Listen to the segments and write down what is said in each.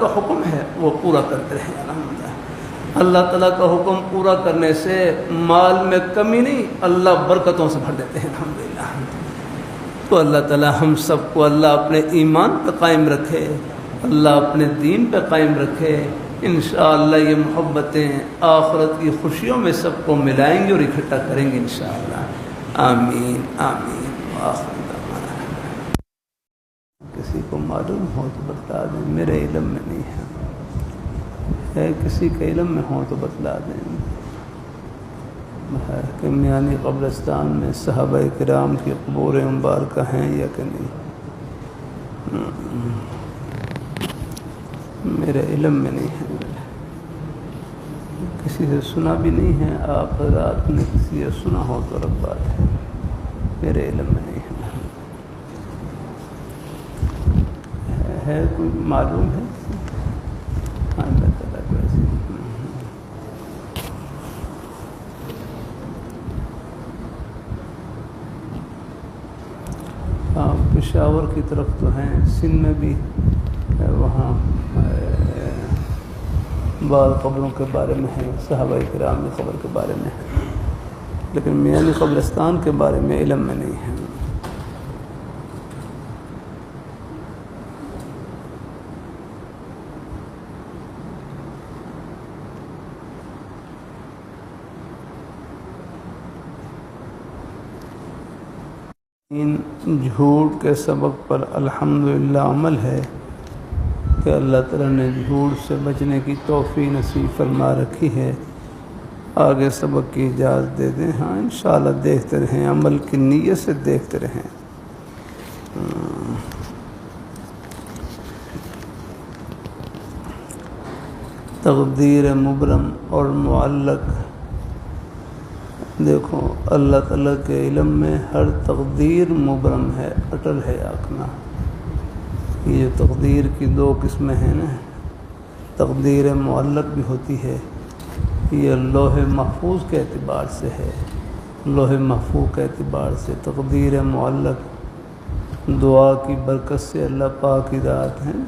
کا حکم ہے وہ پورا کرتے رہیں الحمدللہ۔ اللہ تعالیٰ کا حکم پورا کرنے سے مال میں کمی نہیں، اللہ برکتوں سے بھر دیتے ہیں الحمدللہ۔ تو اللہ تعالیٰ ہم سب کو اللہ اپنے ایمان پہ قائم رکھے، اللہ اپنے دین پہ قائم رکھے۔ انشاءاللہ یہ محبتیں آخرت کی خوشیوں میں سب کو ملائیں گے اور اکٹھا کریں گے انشاءاللہ۔ آمین آمین۔ آخر کسی کو معلوم ہو تو بتلا دیں، میرے علم میں نہیں ہے کسی کے علم میں ہو تو بتلا دیں کہ میانی قبرستان میں صحابہ کرام کی قبور مبارکہ ہیں یا کہ نہیں، میرے علم میں نہیں ہے، کسی سے سنا بھی نہیں ہے۔ آپ حضرات نے کسی سے سنا ہو تو الگ بات ہے، میرے علم میں نہیں ہے کوئی معلوم ہے؟ اللہ تعالیٰ کو ایسے پشاور کی طرف تو ہیں، سندھ میں بھی وہاں بعض قبروں کے بارے میں ہے، صحابہ کرام کی قبر کے بارے میں ہے، لیکن میانی قبرستان کے بارے میں علم میں نہیں ہے۔ ان جھوٹ کے سبب پر الحمدللہ عمل ہے کہ اللہ تعالیٰ نے جھوٹ سے بچنے کی توفیق نصیب فرما رکھی ہے۔ آگے سبق کی اجازت دے دیں۔ ہاں انشاءاللہ دیکھتے رہیں، عمل کی نیت سے دیکھتے رہیں۔ تقدیر مبرم اور معلق، دیکھو اللہ تعالیٰ کے علم میں ہر تقدیر مبرم ہے، اٹل ہے آکنا۔ یہ تقدیر کی دو قسمیں ہیں نا، تقدیر معلق بھی ہوتی ہے، یہ لوح محفوظ کے اعتبار سے ہے، لوح محفوظ کے اعتبار سے تقدیر معلق دعا کی برکت سے اللہ پاک کی ذات ہیں۔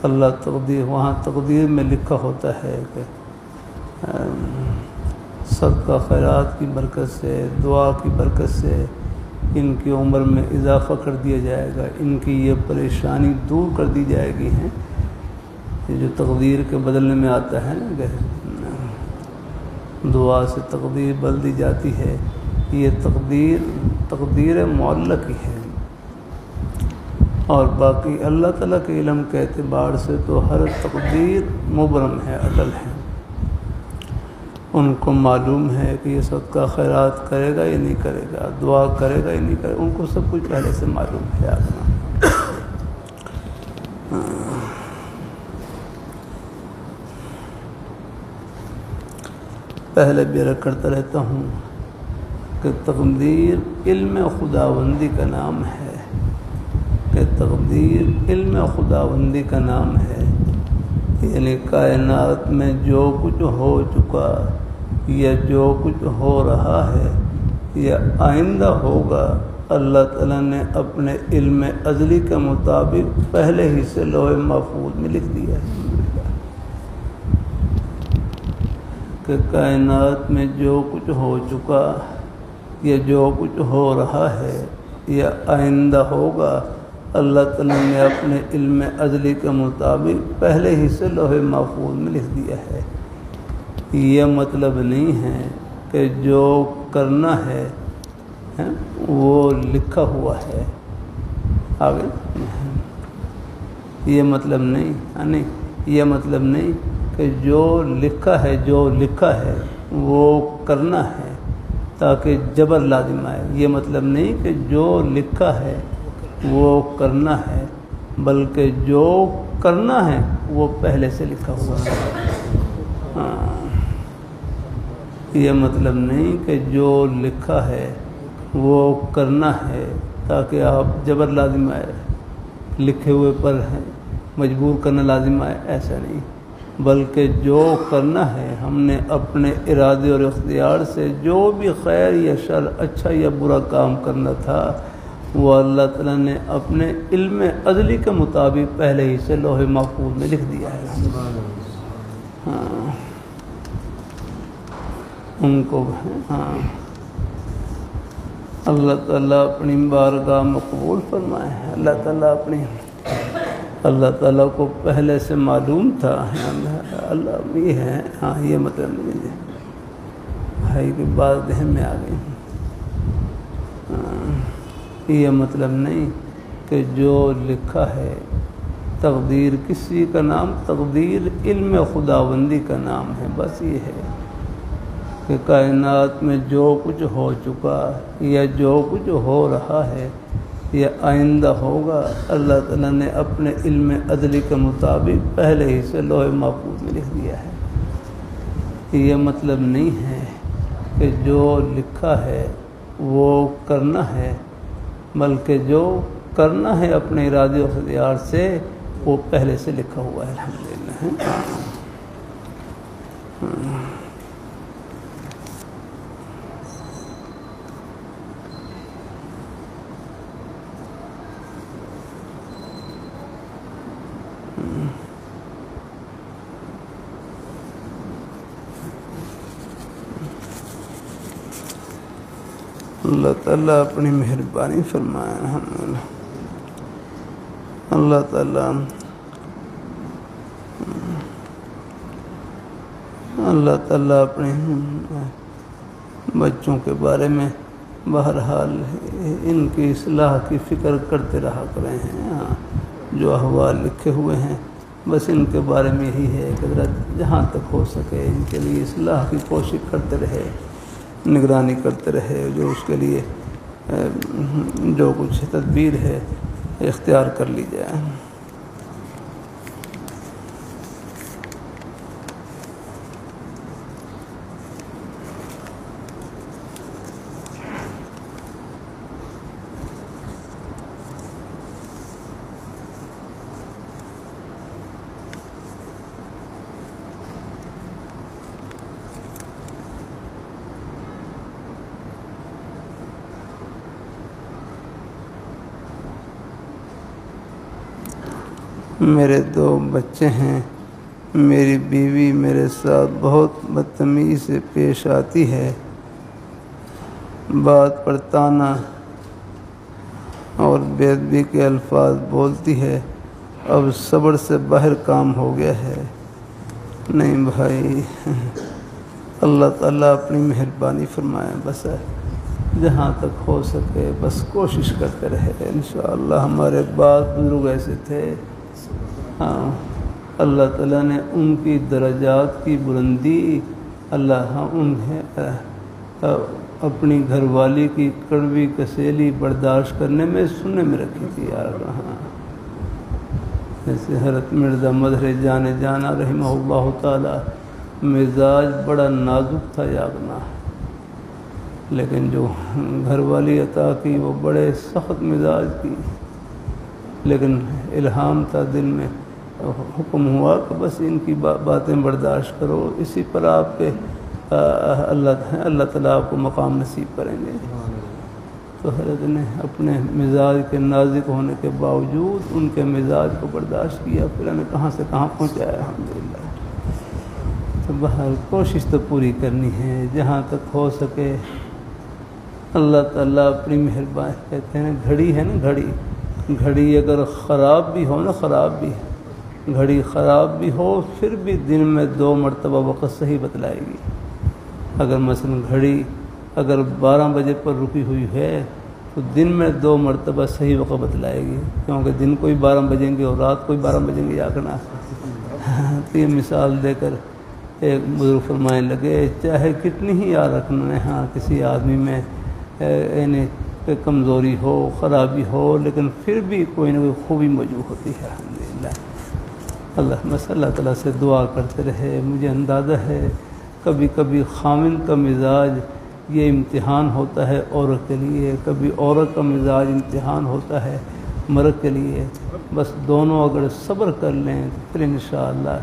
اللہ تقدیر، وہاں تقدیر میں لکھا ہوتا ہے کہ صدقہ خیرات کی برکت سے، دعا کی برکت سے ان کی عمر میں اضافہ کر دیا جائے گا، ان کی یہ پریشانی دور کر دی جائے گی ہیں۔ یہ جو تقدیر کے بدلنے میں آتا ہے نا کہ دعا سے تقدیر بدل دی جاتی ہے، یہ تقدیر معلق ہی ہے۔ اور باقی اللہ تعالیٰ کے علم کے اعتبار سے تو ہر تقدیر مبرم ہے، اٹل ہے۔ ان کو معلوم ہے کہ یہ صدقہ خیرات کرے گا یا نہیں کرے گا، دعا کرے گا یا نہیں کرے گا، ان کو سب کچھ پہلے سے معلوم ہے آگنا۔ پہلے بھی عرض کرتا رہتا ہوں کہ تقدیر علم خداوندی کا نام ہے، کہ تقدیر علم خداوندی کا نام ہے، یعنی کائنات میں جو کچھ ہو چکا یا جو کچھ ہو رہا ہے یا آئندہ ہوگا، اللہ تعالیٰ نے اپنے علم ازلی کے مطابق پہلے ہی سے لوح محفوظ میں لکھ دیا ہے کہ کائنات میں جو کچھ ہو چکا یا جو کچھ ہو رہا ہے یا آئندہ ہوگا، اللہ تعالیٰ نے اپنے علم ازلی کے مطابق پہلے ہی سے لوح محفوظ میں لکھ دیا ہے۔ یہ مطلب نہیں ہے کہ جو کرنا ہے وہ لکھا ہوا ہے آگے، یہ مطلب نہیں، یہ مطلب نہیں کہ جو لکھا ہے وہ کرنا ہے تاکہ جبر لازم آئے، یہ مطلب نہیں کہ جو لکھا ہے وہ کرنا ہے، بلکہ جو کرنا ہے وہ پہلے سے لکھا ہوا ہے۔ یہ مطلب نہیں کہ جو لکھا ہے وہ کرنا ہے تاکہ آپ جبر لازم آئے، لکھے ہوئے پر ہیں مجبور کرنا لازم آئے، ایسا نہیں، بلکہ جو کرنا ہے ہم نے اپنے ارادے اور اختیار سے جو بھی خیر یا شر، اچھا یا برا کام کرنا تھا، وہ اللہ تعالیٰ نے اپنے علم ازلی کے مطابق پہلے ہی سے لوح محفوظ میں لکھ دیا ہے۔ ہاں ان کو ہاں اللہ تعالیٰ اپنی بارگاہ مقبول فرمائے۔ اللہ تعالیٰ کو پہلے سے معلوم تھا اللہ بھی ہے۔ ہاں یہ مطلب نہیں ہے بھائی کی بات ذہن میں آ گئی۔ یہ مطلب نہیں کہ جو لکھا ہے تقدیر کسی کا نام، تقدیر علم خداوندی کا نام ہے۔ بس یہ ہے کہ کائنات میں جو کچھ ہو چکا یا جو کچھ ہو رہا ہے یا آئندہ ہوگا، اللہ تعالیٰ نے اپنے علم ازلی کے مطابق پہلے ہی سے لوح محفوظ میں لکھ دیا ہے۔ یہ مطلب نہیں ہے کہ جو لکھا ہے وہ کرنا ہے، بلکہ جو کرنا ہے اپنے ارادے و اختیار سے وہ پہلے سے لکھا ہوا ہے۔ الحمدللہ۔ اللہ تعالیٰ اپنی مہربانی فرمائے۔ الحمدللہ۔ اللہ تعالیٰ اپنے بچوں کے بارے میں بہرحال ان کی اصلاح کی فکر کرتے رہا کریں ہیں۔ ہاں جو احوال لکھے ہوئے ہیں بس ان کے بارے میں یہی ہے کہ حضرت جہاں تک ہو سکے ان کے لیے اصلاح کی کوشش کرتے رہے، نگرانی کرتے رہے، جو اس کے لیے جو کچھ تدبیر ہے اختیار کر لی جائے۔ میرے 2 بچے ہیں، میری بیوی میرے ساتھ بہت بدتمیزی سے پیش آتی ہے، بات پر طعنہ اور بے ادبی کے الفاظ بولتی ہے، اب صبر سے باہر کام ہو گیا ہے۔ نہیں بھائی، اللہ تعالیٰ اپنی مہربانی فرمائے، بس جہاں تک ہو سکے بس کوشش کرتے رہے۔ انشاءاللہ ہمارے بعض بزرگ ایسے تھے، ہاں اللہ تعالیٰ نے ان کی درجات کی بلندی اللہ انہیں اپنی گھر والی کی کڑوی کسیلی برداشت کرنے میں سننے میں رکھی تھی یار۔ ہاں جیسے حضرت مرزا مظہر جان جانا رحمہ اللہ تعالیٰ، مزاج بڑا نازک تھا یاغنا، لیکن جو گھر والی عطا کی وہ بڑے سخت مزاج کی، لیکن الہام تھا دل میں، حکم ہوا کہ بس ان کی باتیں برداشت کرو، اسی پر آپ کے اللہ تعالیٰ آپ کو مقام نصیب کریں گے۔ تو حضرت نے اپنے مزاج کے نازک ہونے کے باوجود ان کے مزاج کو برداشت کیا، پھر ہمیں کہاں سے کہاں پہنچایا الحمدللہ۔ تو بہرحال کوشش تو پوری کرنی ہے جہاں تک ہو سکے۔ اللہ تعالیٰ اپنی مہربانی، کہتے ہیں گھڑی ہے نا، گھڑی اگر خراب بھی ہو نا، گھڑی خراب بھی ہو پھر بھی دن میں 2 مرتبہ وقت صحیح بتلائے گی۔ اگر مثلا گھڑی اگر 12 بجے پر رکی ہوئی ہے تو دن میں 2 مرتبہ صحیح وقت بتلائے گی، کیونکہ دن کو 12 بجیں گے اور رات کو 12 بجیں گے جاگنا۔ تو یہ مثال دے کر ایک بزرگ فرمانے لگے، چاہے کتنی ہی یاد رکھنا ہے، ہاں کسی آدمی میں یعنی کمزوری ہو، خرابی ہو، لیکن پھر بھی کوئی نہ کوئی خوبی موجود ہوتی ہے الحمدللہ۔ اللہ تعالیٰ سے دعا کرتے رہے۔ مجھے اندازہ ہے کبھی کبھی خامن کا مزاج یہ امتحان ہوتا ہے عورت کے لیے، کبھی عورت کا مزاج امتحان ہوتا ہے مرد کے لیے، بس دونوں اگر صبر کر لیں تو پھر انشاءاللہ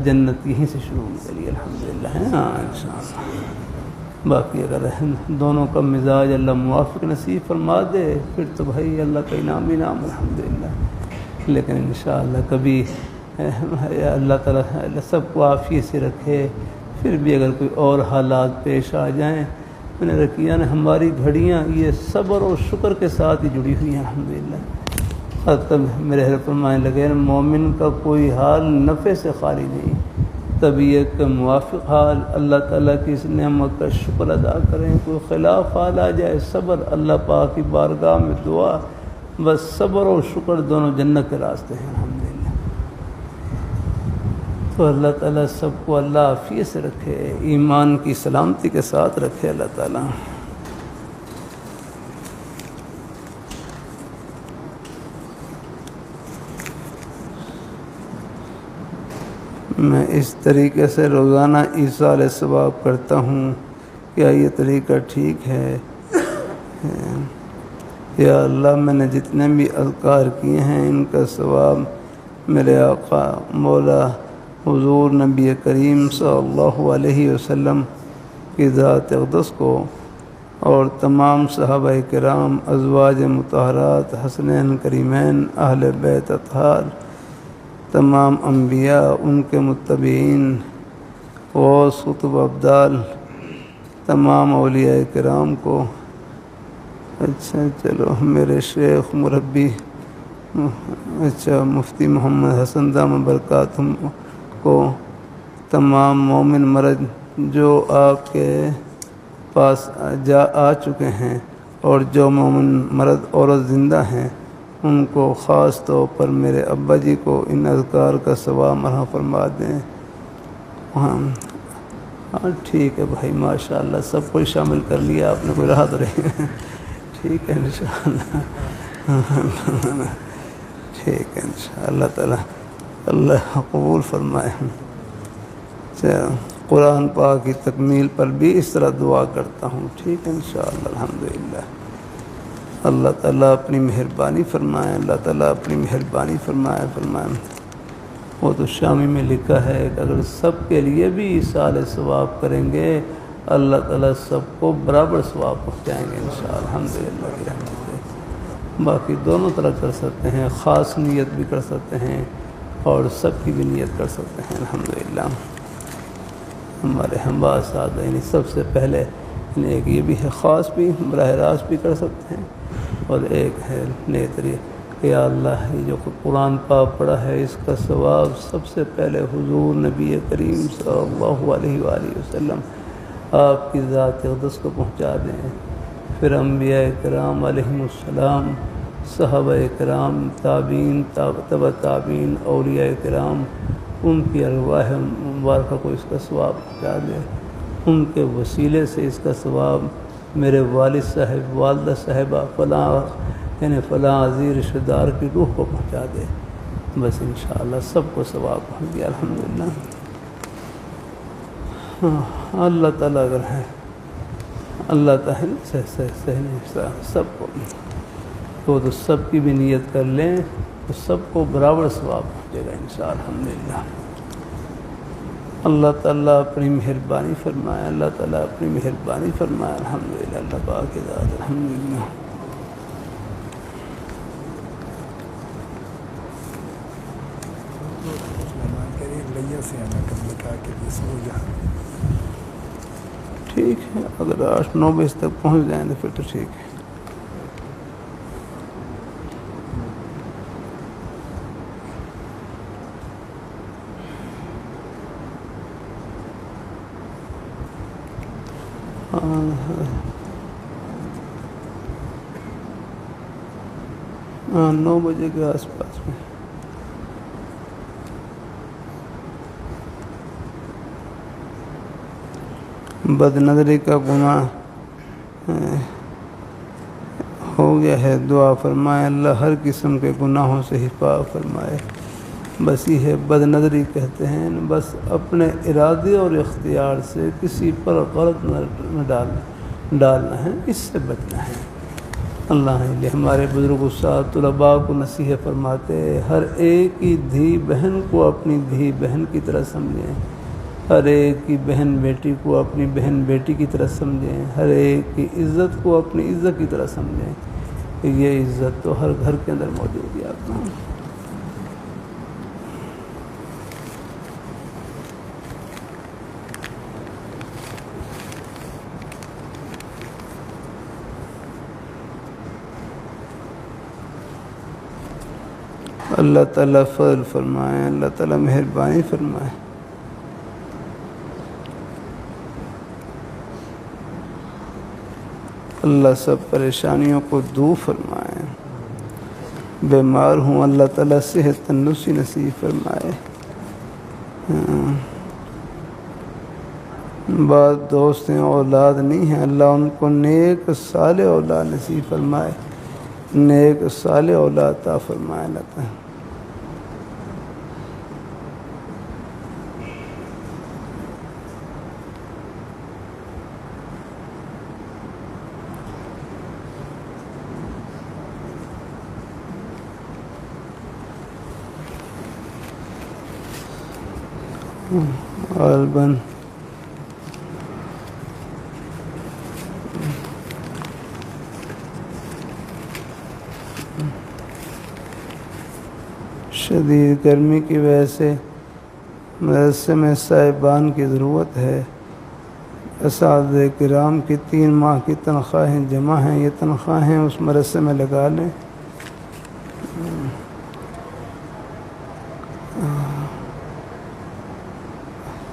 جنت یہیں سے شروع ہونے کے لیے الحمدللہ ہے۔ ہاں انشاءاللہ باقی اگر دونوں کا مزاج اللہ موافق نصیب فرما دے پھر تو بھائی اللہ کا انعام انعام الحمدللہ. لیکن انشاءاللہ کبھی اللہ تعالیٰ سب کو عافیت سے رکھے. پھر بھی اگر کوئی اور حالات پیش آ جائیں، میں نے رکیہ نے ہماری گھڑیاں یہ صبر اور شکر کے ساتھ ہی جڑی ہوئی ہیں الحمدللہ. تب میرے حضرت فرمانے لگے مومن کا کوئی حال نفع سے خالی نہیں. طبیعت کا موافق حال اللہ تعالیٰ کی اس نعمت کا شکر ادا کریں. کوئی خلاف حال آ جائے صبر، اللہ پاک کی بارگاہ میں دعا، بس صبر اور شکر دونوں جنت کے راستے ہیں الحمدللہ. تو اللہ تعالیٰ سب کو اللہ عافیت سے رکھے، ایمان کی سلامتی کے ساتھ رکھے اللہ تعالیٰ. میں اس طریقے سے روزانہ ایصال ثواب کرتا ہوں، کیا یہ طریقہ ٹھیک ہے؟ یا اللہ میں نے جتنے بھی اذکار کیے ہیں ان کا ثواب میرے آقا مولا حضور نبی کریم صلی اللہ علیہ وسلم کی ذات اقدس کو اور تمام صحابہ کرام، ازواج مطہرات، حسنین کریمین، اہل بیت اطہار، تمام انبیاء، ان کے متبعین، غوث قطب ابدال، تمام اولیاء کرام کو. اچھا چلو میرے شیخ مربی مفتی محمد حسن دامہ برکاتہم کو، تمام مومن مرد جو آپ کے پاس آ چکے ہیں اور جو مومن مرد عورت زندہ ہیں ان کو، خاص طور پر میرے ابا جی کو ان اذکار کا ثواب مرحم فرما دیں. ہاں ٹھیک ہے بھائی، ماشاءاللہ سب کو شامل کر لیا آپ نے، کوئی راحت رہی. ٹھیک ہے انشاءاللہ. ٹھیک ہے انشاءاللہ. اللہ تعالیٰ اللہ قبول فرمائے. قرآن پاک کی تکمیل پر بھی اس طرح دعا کرتا ہوں. ٹھیک ہے انشاءاللہ الحمدللہ. اللہ تعالیٰ اپنی مہربانی فرمائے، اللہ تعالیٰ اپنی مہربانی فرمائے. وہ تو شامی میں لکھا ہے کہ اگر سب کے لیے بھی ایصال ثواب کریں گے اللہ تعالیٰ سب کو برابر ثواب پہنچائیں گے انشاءاللہ الحمدللہ. باقی دونوں طرح کر سکتے ہیں، خاص نیت بھی کر سکتے ہیں اور سب کی بھی نیت کر سکتے ہیں الحمدللہ. ہمارے ہمبا ساتھ یعنی سب سے پہلے ایک یہ بھی ہے، خاص بھی براہ راست بھی کر سکتے ہیں، اور ایک ہے نئے طریقے کہ یا اللہ یہ جو قرآن پاک پڑھا ہے اس کا ثواب سب سے پہلے حضور نبی کریم صلی اللہ علیہ وآلہ وسلم آپ کی ذات اقدس کو پہنچا دیں. پھر انبیاء کرام علیہم السلام، صحابہ کرام، تابعین، تبع تابعین، اولیاء کرام، ان کی ارواح مبارکہ کو اس کا ثواب پہنچا دے. ان کے وسیلے سے اس کا ثواب میرے والد صاحب، والدہ صاحبہ، فلاں یعنی فلاں عزیز رشتہ دار کی روح کو پہنچا دے. بس انشاءاللہ سب کو ثواب پہنچ گیا الحمدللہ. اللہ تعالیٰ اگر ہے، اللہ تعالیٰ سب کو تو سب کی بھی نیت کر لیں تو سب کو برابر ثواب پہنچے گا انشاءاللہ الحمدللہ. اللہ تعالیٰ اپنی مہربانی فرمائے، اللہ تعالیٰ اپنی مہربانی فرمائے الحمدللہ. اللہ پاک کی ذات الحمدللہ. ٹھیک ہے، اگر 8-9 بجے تک پہنچ جائیں تو پھر تو ٹھیک ہے. ہاں 9 بجے کے آس پاس میں. بد نظری کا گناہ ہو گیا ہے، دعا فرمائے اللہ ہر قسم کے گناہوں سے حفاظت فرمائے. بس یہ ہے بد نظری کہتے ہیں، بس اپنے ارادے اور اختیار سے کسی پر غلط نہ ڈالنا ہے، اس سے بچنا ہے. اللہ علیہ ہمارے بزرگ استاد طلباء کو نصیحت فرماتے، ہر ایک کی دھی بہن کو اپنی دھی بہن کی طرح سمجھیں. ہر ایک کی بہن بیٹی کو اپنی بہن بیٹی کی طرح سمجھیں، ہر ایک کی عزت کو اپنی عزت کی طرح سمجھیں کہ یہ عزت تو ہر گھر کے اندر موجود ہے آپ کو۔ اللہ تعالیٰ فضل فرمائے، اللہ تعالیٰ مہربانی فرمائے۔ اللہ سب پریشانیوں کو دور فرمائے۔ بیمار ہوں اللہ تعالیٰ صحت تندرستی نصیب فرمائے۔ بعض دوست ہیں اولاد نہیں ہیں، اللہ ان کو نیک صالح اولاد نصیب فرمائے، نیک صالح اولاد عطا فرمائے اللہ تعالیٰ۔ غالباً شدید گرمی کی وجہ سے مدرسے میں صاحبان کی ضرورت ہے۔ اساتذہ کرام کی 3 ماہ کی تنخواہیں جمع ہیں، یہ تنخواہیں اس مدرسے میں لگا لیں۔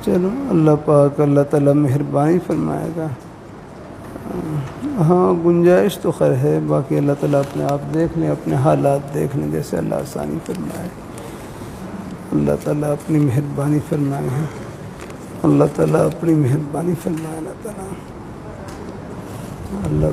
چلو اللہ پاک اللہ تعالیٰ مہربانی فرمائے گا۔ ہاں گنجائش تو خیر ہے، باقی اللہ تعالیٰ اپنے آپ دیکھ لیں، اپنے حالات دیکھ لیں، جیسے اللہ آسانی فرمائے۔ اللہ تعالیٰ اپنی مہربانی فرمائے ہیں، اللہ تعالیٰ اپنی مہربانی فرمائے۔ اللہ تعالیٰ اللہ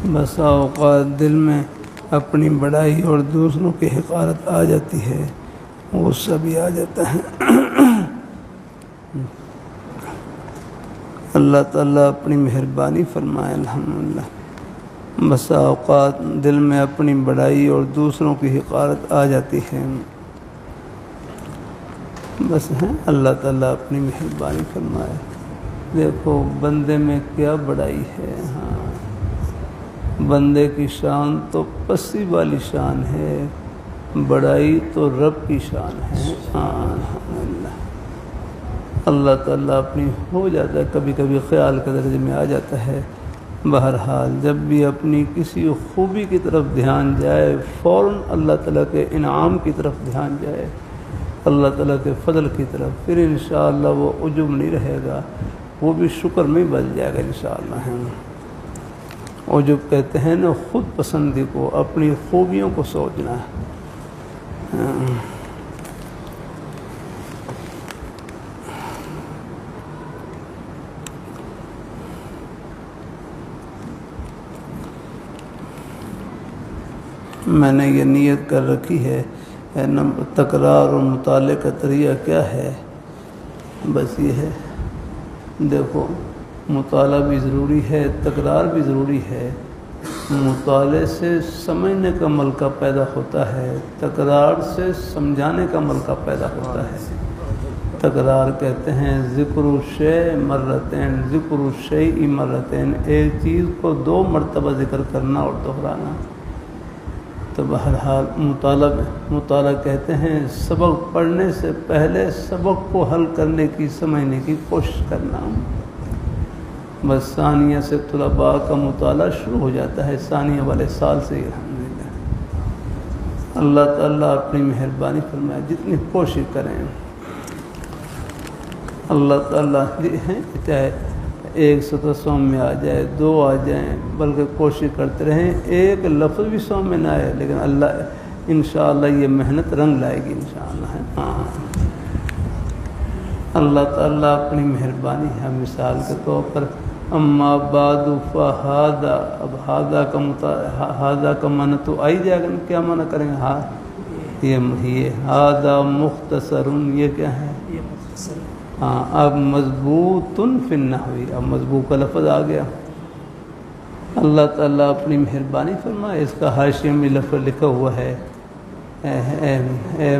بسا اوقات دل میں اپنی بڑائی اور دوسروں کی حقارت آ جاتی ہے، غصہ بھی آ جاتا ہے۔ اللہ تعالیٰ اپنی مہربانی فرمائے۔ الحمدللہ بسا اوقات دل میں اپنی بڑائی اور دوسروں کی حقارت آ جاتی ہے، بس ہے اللہ تعالیٰ اپنی مہربانی فرمائے۔ دیکھو بندے میں کیا بڑائی ہے، ہاں بندے کی شان تو پسی والی شان ہے، بڑائی تو رب کی شان ہے۔ الحمدللہ اللہ تعالیٰ اپنی ہو جاتا ہے، کبھی کبھی خیال کے درجے میں آ جاتا ہے۔ بہرحال جب بھی اپنی کسی خوبی کی طرف دھیان جائے، فوراً اللہ تعالیٰ کے انعام کی طرف دھیان جائے، اللہ تعالیٰ کے فضل کی طرف، پھر انشاءاللہ وہ عجب نہیں رہے گا، وہ بھی شکر میں بدل جائے گا انشاءاللہ۔ عجب کہتے ہیں نا خود پسندی کو، اپنی خوبیوں کو سوچنا ہے۔ میں نے یہ نیت کر رکھی ہے، تکرار اور مطالعے کا طریقہ کیا ہے، بس یہ ہے۔ دیکھو مطالعہ بھی ضروری ہے، تکرار بھی ضروری ہے۔ مطالعے سے سمجھنے کا ملکہ پیدا ہوتا ہے، تکرار سے سمجھانے کا ملکہ پیدا ہوتا ہے۔ تکرار کہتے ہیں ذکر الشیء مرتین، ذکر الشیء مرتین، ایک چیز کو 2 مرتبہ ذکر کرنا اور دہرانا۔ تو بہرحال مطالعہ کہتے ہیں سبق پڑھنے سے پہلے سبق کو حل کرنے کی، سمجھنے کی کوشش کرنا۔ بس ثانیہ سے طلباء کا مطالعہ شروع ہو جاتا ہے، ثانیہ والے سال سے ہی الحمدللہ۔ اللہ تعالیٰ اپنی مہربانی فرمائے، جتنی کوشش کریں اللہ تعالیٰ ہیں، چاہے 1 سطر سوم میں آ جائے، 2 آ جائیں، بلکہ کوشش کرتے رہیں، 1 لفظ بھی سوم میں نہ آئے، لیکن اللہ انشاءاللہ یہ محنت رنگ لائے گی انشاءاللہ۔ ہاں اللہ تعالیٰ اپنی مہربانی ہے مثال کے طور پر اما بعد فہذا، اب ہاذا کا معنی تو آئی جائے گا، کیا معنی کریں گے؟ ہاں یہ ہاذا مختصر، یہ کیا ہے؟ یہ مختصر۔ ہاں اب مضبوط فی النحوی، اب مضبوط کا لفظ آ گیا۔ اللہ تعالیٰ اپنی مہربانی فرمائے، اس کا حاشیے میں لفظ لکھا ہوا ہے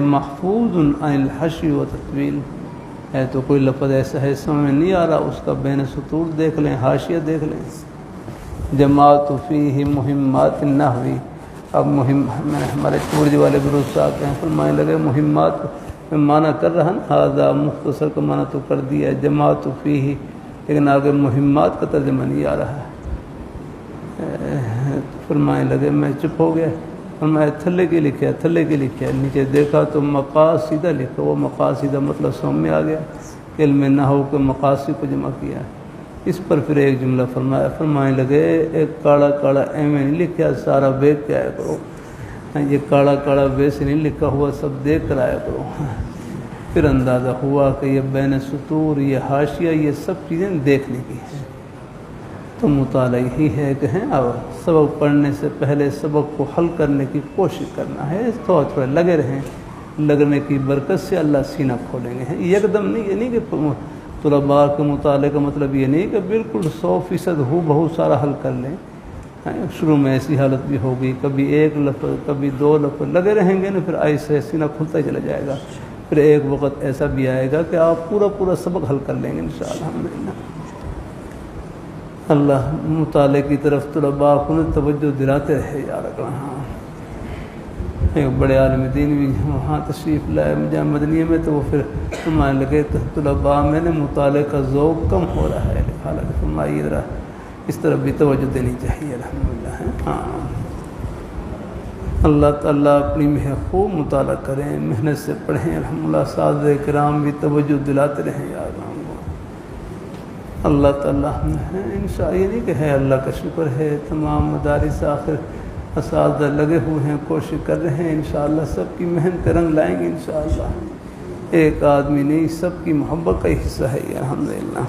محفوظ عن الحشی و تطویل، ہے تو کوئی لفظ ایسا ہے سمجھ میں نہیں آ رہا، اس کا بین سطور دیکھ لیں، حاشیہ دیکھ لیں۔ جماعت فیہ مہمات النحوی، اب ہمارے چورج والے گروپ صاحب ہیں فرمانے لگے مہمات میں معنی کر رہا نا، ہذا مختصر کا معنی تو کر دیا ہے جماعت فیہ، لیکن آگے مہمات کا ترجمہ نہیں آ رہا ہے۔ فرمانے لگے میں چپ ہو گیا، فرمایا تھلے کی لکھا ہے، تھلے کی لکھا ہے، نیچے دیکھا تو مقاصدہ لکھا، وہ مقاصدہ مطلب سمجھ میں آ گیا، علم نحو کے مقاصد کو جمع کیا۔ اس پر پھر ایک جملہ فرمایا، فرمانے لگے ایک کاڑا کاڑا ایویں نہیں لکھا سارا دیکھ کے آیا کرو، یہ کاڑا کاڑا ویسے نہیں لکھا ہوا، سب دیکھ کر آیا کرو۔ پھر اندازہ ہوا کہ یہ بین سطور، یہ حاشیہ، یہ سب چیزیں دیکھنے کی ہیں۔ تو مطالعہ یہی ہے کہ اب سبق پڑھنے سے پہلے سبق کو حل کرنے کی کوشش کرنا ہے، تھوڑا تھوڑا لگے رہیں، لگنے کی برکت سے اللہ سینہ کھولیں گے۔ ایک دم نہیں، یہ نہیں کہ طلباء کے مطالعے کا مطلب یہ نہیں کہ بالکل 100% ہو بہت سارا حل کر لیں۔ شروع میں ایسی حالت بھی ہوگی، کبھی ایک لفظ کبھی دو لفظ لگے رہیں گے نا، پھر ایسے سینہ کھلتا ہی چلا جائے گا۔ پھر ایک وقت ایسا بھی آئے گا کہ آپ پورا سبق حل کر لیں گے انشاءاللہ الحمدللہ۔ اللہ مطالعے کی طرف طلباء کو توجہ دلاتے رہے یا رب۔ ہاں ایک بڑے عالم دین بھی وہاں تشریف لائے جامعہ مدنیہ میں، تو وہ پھر فرمانے لگے طلباء میں نے مطالعے کا ذوق کم ہو رہا ہے، حالانکہ فرمائیے ذرا اس طرف بھی توجہ دینی چاہیے الحمدللہ۔ ہاں اللہ تعالیٰ اپنی خوب مطالعہ کریں، محنت سے پڑھیں الحمدللہ، اساتذہ کرام بھی توجہ دلاتے رہیں یا رب۔ اللہ تعالیٰ انشاءاللہ یہ نہیں کہ ہے، اللہ کا شکر ہے، تمام مدارس آخر اساتذہ لگے ہوئے ہیں، کوشش کر رہے ہیں، انشاءاللہ سب کی محنت رنگ لائیں گے انشاءاللہ۔ ایک آدمی نہیں، سب کی محبت کا حصہ ہے یہ الحمدللہ۔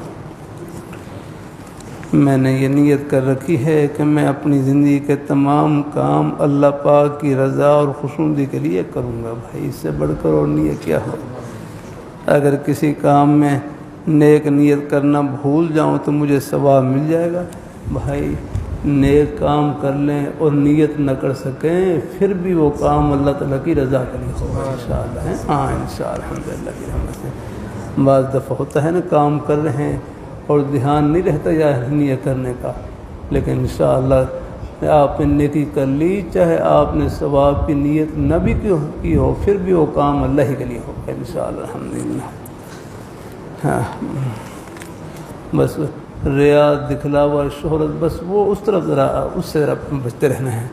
میں نے یہ نیت کر رکھی ہے کہ میں اپنی زندگی کے تمام کام اللہ پاک کی رضا اور خوشنودی کے لیے کروں گا۔ بھائی اس سے بڑھ کر اور نیت کیا ہو؟ اگر کسی کام میں نیک نیت کرنا بھول جاؤں تو مجھے ثواب مل جائے گا۔ بھائی نیک کام کر لیں اور نیت نہ کر سکیں، پھر بھی وہ کام اللہ تعالیٰ کی رضا کے لیے ہوگا انشاءاللہ۔ ہاں انشاءاللہ الحمدللہ کی رحمت سے۔ بعض دفعہ ہوتا ہے نا کام کر رہے ہیں اور دھیان نہیں رہتا یا نیت کرنے کا، لیکن انشاءاللہ آپ نے نیکی کر لی، چاہے آپ نے ثواب کی نیت نہ بھی کی ہو، پھر بھی وہ کام اللہ ہی کے لیے ہوگا انشاءاللہ الحمدللہ۔ ہاں بس ریا، دکھلاوا، شہرت، بس وہ اس طرف ذرا اس سے ذرا بچتے رہنا ہے۔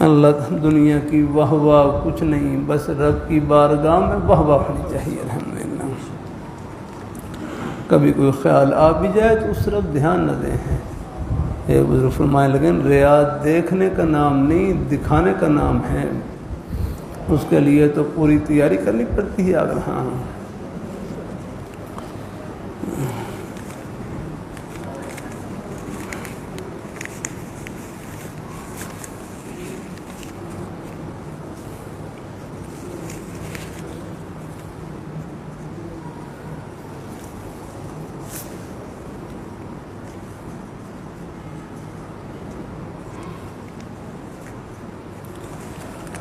اللہ دنیا کی واہ واہ کچھ نہیں، بس رب کی بارگاہ میں واہ واہ ہونی چاہیے الحمدللہ۔ کبھی کوئی خیال آ بھی جائے تو اس طرف دھیان نہ دیں۔ ایک بزرگ فرمانے لگے ریا دیکھنے کا نام نہیں، دکھانے کا نام ہے، اس کے لیے تو پوری تیاری کرنی پڑتی ہے۔ اگر ہاں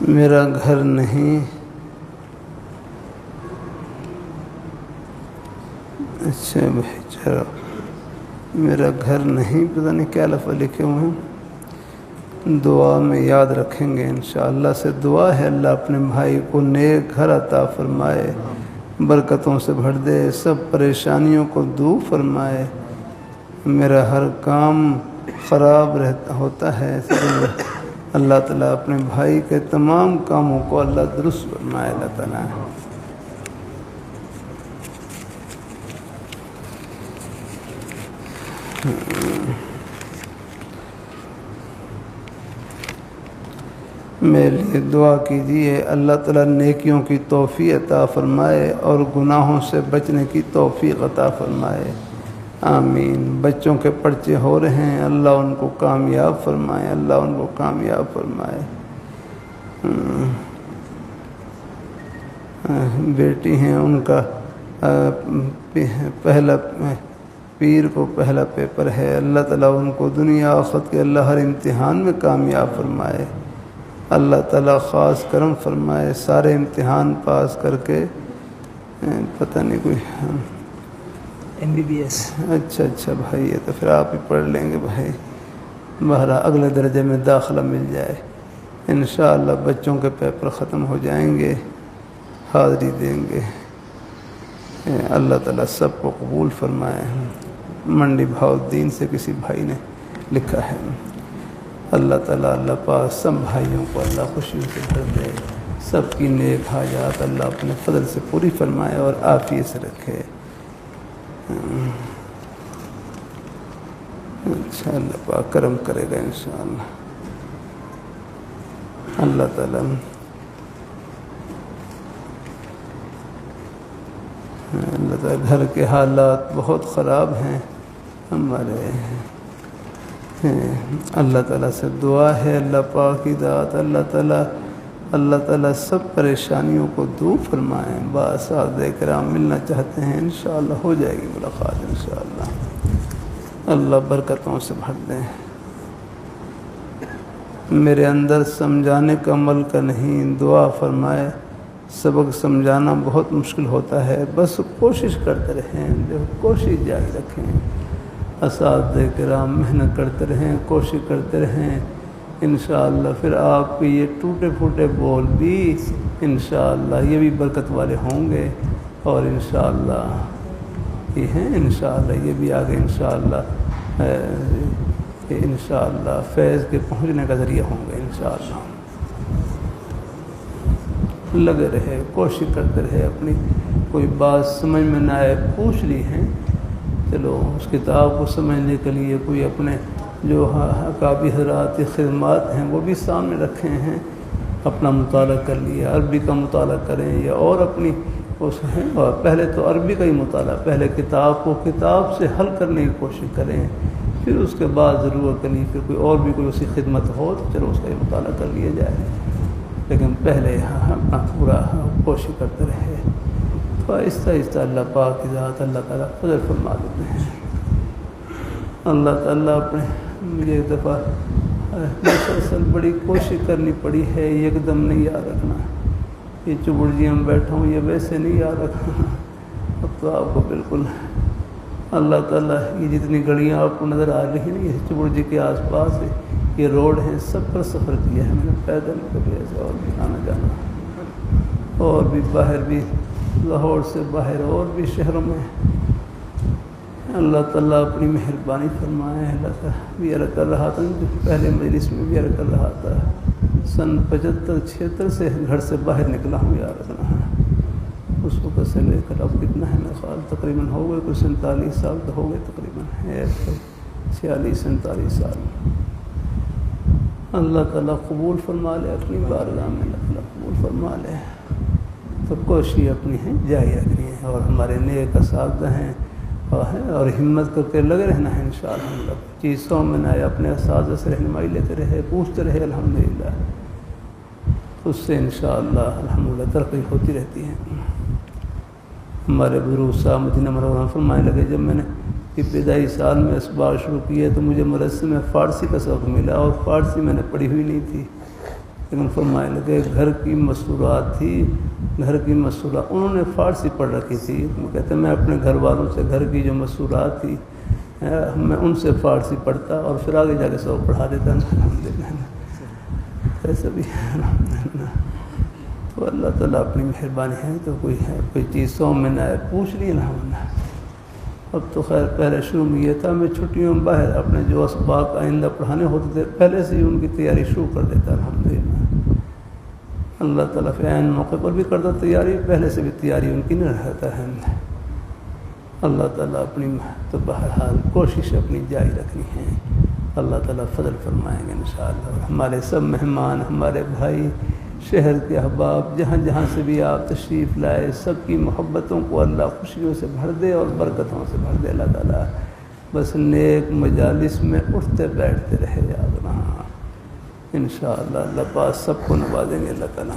میرا گھر نہیں، اچھا بھائی چلو، میرا گھر نہیں، پتہ نہیں کیا لفظ لکھے ہوئے ہیں، دعا میں یاد رکھیں گے انشاءاللہ۔ سے دعا ہے اللہ اپنے بھائی کو نیک گھر عطا فرمائے، برکتوں سے بھر دے، سب پریشانیوں کو دور فرمائے۔ میرا ہر کام خراب ہوتا ہے، اللہ تعالیٰ اپنے بھائی کے تمام کاموں کو اللہ درست فرمائے اللہ تعالیٰ۔ میرے لیے دعا کیجیے اللہ تعالیٰ نیکیوں کی توفیق عطا فرمائے اور گناہوں سے بچنے کی توفیق عطا فرمائے، آمین۔ بچوں کے پرچے ہو رہے ہیں، اللہ ان کو کامیاب فرمائے، اللہ ان کو کامیاب فرمائے۔ بیٹی ہیں ان کا پہلا پیر کو پہلا پیپر ہے، اللہ تعالیٰ ان کو دنیا آخرت کے اللہ ہر امتحان میں کامیاب فرمائے، اللہ تعالیٰ خاص کرم فرمائے، سارے امتحان پاس کر کے پتہ نہیں کوئی MBBS۔ اچھا بھائی، یہ تو پھر آپ ہی پڑھ لیں گے بھائی، بہرحال اگلے درجے میں داخلہ مل جائے انشاءاللہ۔ بچوں کے پیپر ختم ہو جائیں گے، حاضری دیں گے، اللہ تعالیٰ سب کو قبول فرمائے۔ منڈی بھاؤ الدین سے کسی بھائی نے لکھا ہے، اللہ تعالیٰ اللہ پاک سب بھائیوں کو اللہ خوشیوں سے بھر دے، سب کی نیک حاجات اللہ اپنے فضل سے پوری فرمائے اور عافیت سے رکھے۔ اچھا، اللہ پاک کرم کرے گا انشاءاللہ۔ اللہ تعالیٰ گھر کے حالات بہت خراب ہیں ہمارے، اللہ تعالیٰ سے دعا ہے اللہ پاک کی ذات اللہ تعالیٰ سب پریشانیوں کو دور فرمائیں۔ باسعادہ کرام ملنا چاہتے ہیں، انشاءاللہ ہو جائے گی ملاقات انشاءاللہ، اللہ برکتوں سے بھر دیں۔ میرے اندر سمجھانے کا عمل کا نہیں، دعا فرمائے۔ سبق سمجھانا بہت مشکل ہوتا ہے، بس کوشش کرتے رہیں، کوشش جاری رکھیں، اساتذہ کرام محنت کرتے رہیں، کوشش کرتے رہیں، انشاءاللہ پھر آپ کے یہ ٹوٹے پھوٹے بول بھی انشاءاللہ یہ بھی برکت والے ہوں گے، اور انشاءاللہ یہ ہیں، انشاءاللہ یہ بھی آگے انشاءاللہ فیض کے پہنچنے کا ذریعہ ہوں گے انشاءاللہ۔ لگے رہے، کوشش کرتے رہے، اپنی کوئی بات سمجھ میں نہ آئے پوچھ لی ہیں، چلو اس کتاب کو سمجھنے کے لیے کوئی اپنے جو اکابر حضرات کی خدمات ہیں وہ بھی سامنے رکھے ہیں، اپنا مطالعہ کر لیا، عربی کا مطالعہ کریں یا اور اپنی اس ہیں، اور پہلے تو عربی کا ہی مطالعہ، پہلے کتاب کو کتاب سے حل کرنے کی کوشش کریں، پھر اس کے بعد ضرورت نہیں، پھر کوئی اور بھی کوئی اسی خدمت ہو تو چلو اس کا ہی مطالعہ کر لیا جائے، لیکن پہلے اپنا پورا کوشش کرتے رہے تو آہستہ آہستہ اللہ پاک کی ذات اللہ تعالیٰ فضل فرما دیتے ہیں۔ اللہ تعالیٰ اپنے مجھے ایک دفعہ مسلسل بڑی کوشش کرنی پڑی ہے، ایک دم نہیں یاد رکھنا، یہ چبڑجی میں بیٹھا ہوں یہ ویسے نہیں یاد رکھنا، اب تو آپ کو بالکل اللہ تعالیٰ یہ جتنی گڑیاں آپ کو نظر آ رہی ہیں یہ چبڑجی کے آس پاس یہ روڈ ہیں، سب پر سفر کیا ہے میں نے، پیدل کبھی ایسے اور بھی آنا جانا، اور بھی باہر بھی لاہور سے باہر اور بھی شہروں میں، اللہ تعالیٰ اپنی مہربانی فرمائے۔ اللہ تعالیٰ بھی عرض کر رہا تھا، پہلے مجلس میں بھی عرض کر رہا تھا، سن 75-76 سے گھر سے باہر نکلا ہوں یاد رکھنا، اس وقت سے لے کر اب کتنا ہے میرا خیال تقریباً ہو گئے کوئی 47 سال تو ہو گئے تقریباً، ہے 46-47 سال۔ اللہ تعالیٰ قبول فرما لے اپنی بارگاہ میں، اللہ تعالیٰ قبول فرما لے، تو کوشش اپنی ہے جاری رکھنی ہے، اور ہمارے نیک اساتذہ ہیں اور ہمت کر کے لگے رہنا ہے انشاءاللہ، چیزوں میں نہ اپنے اساتذہ سے رہنمائی لیتے رہے، پوچھتے رہے، الحمدللہ اس سے انشاءاللہ الحمدللہ ترقی ہوتی رہتی ہے۔ ہمارے بزرگ صاحب مدینہ منورہ فرمانے لگے، جب میں نے ابتدائی سال میں اس بار شروع کیا تو مجھے مدرسے میں فارسی کا سبق ملا، اور فارسی میں نے پڑھی ہوئی نہیں تھی، لیکن فرمانے لگے گھر کی مسورات تھی، گھر کی مسورات انہوں نے فارسی پڑھ رکھی تھی، کہتے ہیں میں اپنے گھر والوں سے گھر کی جو مسورات تھی میں ان سے فارسی پڑھتا اور پھر آگے جا کے سبق پڑھا دیتا، ایسا بھی ہے۔ تو اللہ تعالیٰ اپنی مہربانی ہے، تو کوئی چیز سو میں نہ پوچھ لی الحمدللہ۔ اب تو خیر پہلے شروع میں یہ تھا میں چھٹیوں میں باہر اپنے جو اسباق آئندہ پڑھانے ہوتے تھے پہلے سے ہی ان کی تیاری شروع کر دیتا الحمدللہ۔ اللہ تعالیٰ پھر عین موقع پر بھی کرتا تیاری، پہلے سے بھی تیاری ان کی نہیں رہتا ہے۔ اللہ تعالیٰ اپنی تو بہرحال کوشش اپنی جاری رکھنی ہے، اللہ تعالیٰ فضل فرمائیں گے انشاءاللہ. اور ہمارے سب مہمان، ہمارے بھائی، شہر کے احباب، جہاں جہاں سے بھی آپ تشریف لائے، سب کی محبتوں کو اللہ خوشیوں سے بھر دے اور برکتوں سے بھر دے اللہ تعالیٰ. بس نیک مجالس میں اٹھتے بیٹھتے رہے یاد رہا انشاءاللہ. اللہ پاک سب کو نوازیں گے اللہ تعالیٰ.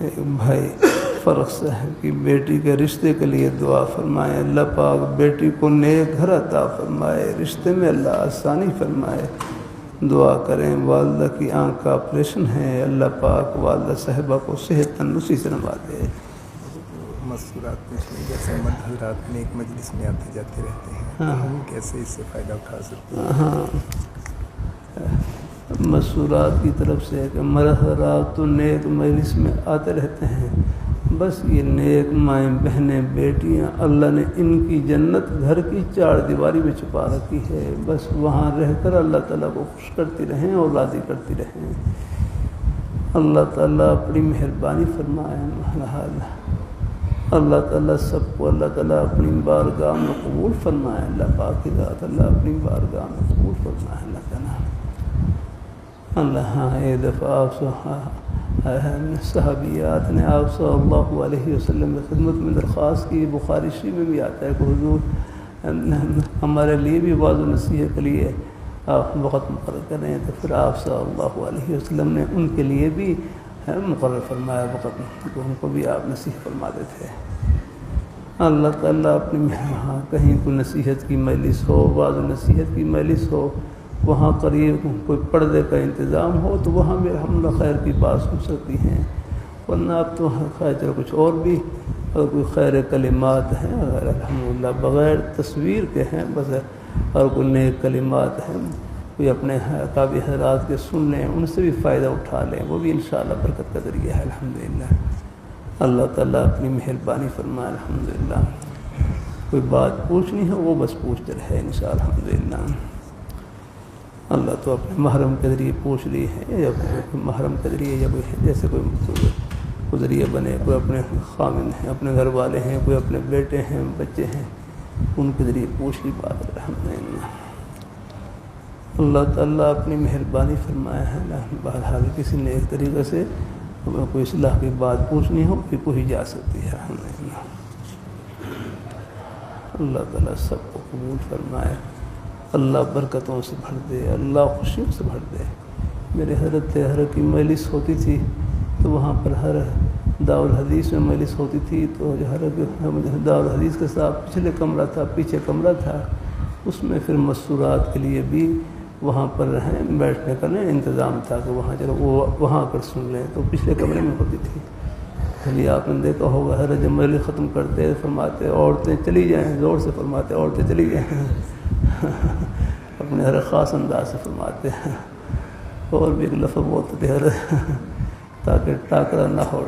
ایک بھائی فرق صاحب کی بیٹی کے رشتے کے لیے دعا فرمائے. اللہ پاک بیٹی کو نیک گھر عطا فرمائے، رشتے میں اللہ آسانی فرمائے. دعا کریں. والدہ کی آنکھ کا آپریشن ہے، اللہ پاک والدہ صاحبہ کو صحت تندرستی سے نوازے. مسورات پوچھنے جیسے مرد حضرات میں ایک مجلس میں آتے جاتے رہتے ہیں، تو ہم کیسے اس سے فائدہ اٹھا سکتے ہیں؟ ہاں، مسورات کی طرف سے ہے کہ مرد حضرات تو نیک مجلس میں آتے رہتے ہیں. بس یہ نیک مائیں بہنیں بیٹیاں اللہ نے ان کی جنت گھر کی 4 دیواری میں چھپا رکھی ہے. بس وہاں رہ کر اللہ تعالیٰ کو خوش کرتی رہیں اور راضی کرتی رہیں. اللہ تعالیٰ اپنی مہربانی فرمائے. اللہ تعالیٰ سب کو اللہ تعالیٰ اپنی بارگاہ میں قبول فرمائے. اللہ پاک کی ذات اللہ اپنی بارگاہ میں قبول فرمائے. اللہ تعالیٰ اللہ. ہاں ایک دفعہ آپ صحابیات نے آپ صلی اللہ علیہ وسلم کی خدمت میں درخواست کی. بخاری شریف میں بھی آتا ہے کہ حضور ہمارے لیے بھی وعظ و نصیحت کے لیے آپ وقت مقرر کریں. تو پھر آپ صلی اللہ علیہ وسلم نے ان کے لیے بھی مقرر فرمایا وقت، تو ان کو بھی آپ نصیحت فرماتے تھے. اللہ تعالیٰ اپنی کہیں کوئی نصیحت کی مجلس ہو، وعظ و نصیحت کی مجلس ہو، وہاں قریب کوئی پردے کا انتظام ہو تو وہاں بھی الحمدللہ خیر کی بات سن سکتی ہیں. ورنہ اب تو خیر چلو کچھ اور بھی اگر کوئی خیر کلمات ہیں اگر الحمدللہ بغیر تصویر کے ہیں، بس اور کوئی نیک کلمات ہیں کوئی اپنے قابل حضرات کے سن لیں، ان سے بھی فائدہ اٹھا لیں، وہ بھی انشاءاللہ برکت کا ذریعہ ہے الحمدللہ. اللہ تعالیٰ اپنی مہربانی فرمائے. الحمدللہ کوئی بات پوچھنی ہے وہ بس پوچھتے رہے انشاءاللہ الحمدللہ. اللہ تو اپنے محرم کے ذریعے پوچھ لی ہے، یا محرم کے ذریعے یا کوئی جیسے کوئی ذریعہ بنے، کوئی اپنے خامن ہیں، اپنے گھر والے ہیں، کوئی اپنے بیٹے ہیں، بچے ہیں، ان کے ذریعے پوچھ لی بات. الحمدللہ اللہ تعالیٰ اپنی مہربانی فرمایا ہے. بہرحال کسی نے ایک طریقے سے کوئی اصلاح کی بات پوچھنی ہو کہ کوئی جا سکتی ہے. الحمدللہ اللہ تعالیٰ سب کو قبول فرمائے. اللہ برکتوں سے بھر دے، اللہ خوشیوں سے بھر دے. میرے حضرت کی مجلس ہوتی تھی تو وہاں پر ہر دارالحدیث میں مجلس ہوتی تھی، تو دارالحدیث کے ساتھ پچھلے کمرہ تھا، پیچھے کمرہ تھا، اس میں پھر مسورات کے لیے بھی وہاں پر رہیں بیٹھنے کا انتظام تھا کہ وہاں چلو وہ وہاں پر سن لیں. تو پچھلے کمرے میں ہوتی تھی. چلیے آپ نے دیکھا ہوگا حضرت جب مجلس ختم کرتے فرماتے عورتیں چلی جائیں، زور سے فرماتے عورتیں چلی جائیں. اپنے ہر خاص انداز سے فرماتے ہیں. اور بھی ایک لفظ بولتے تھے حضرت تاکہ ٹاکرا نہ ہو.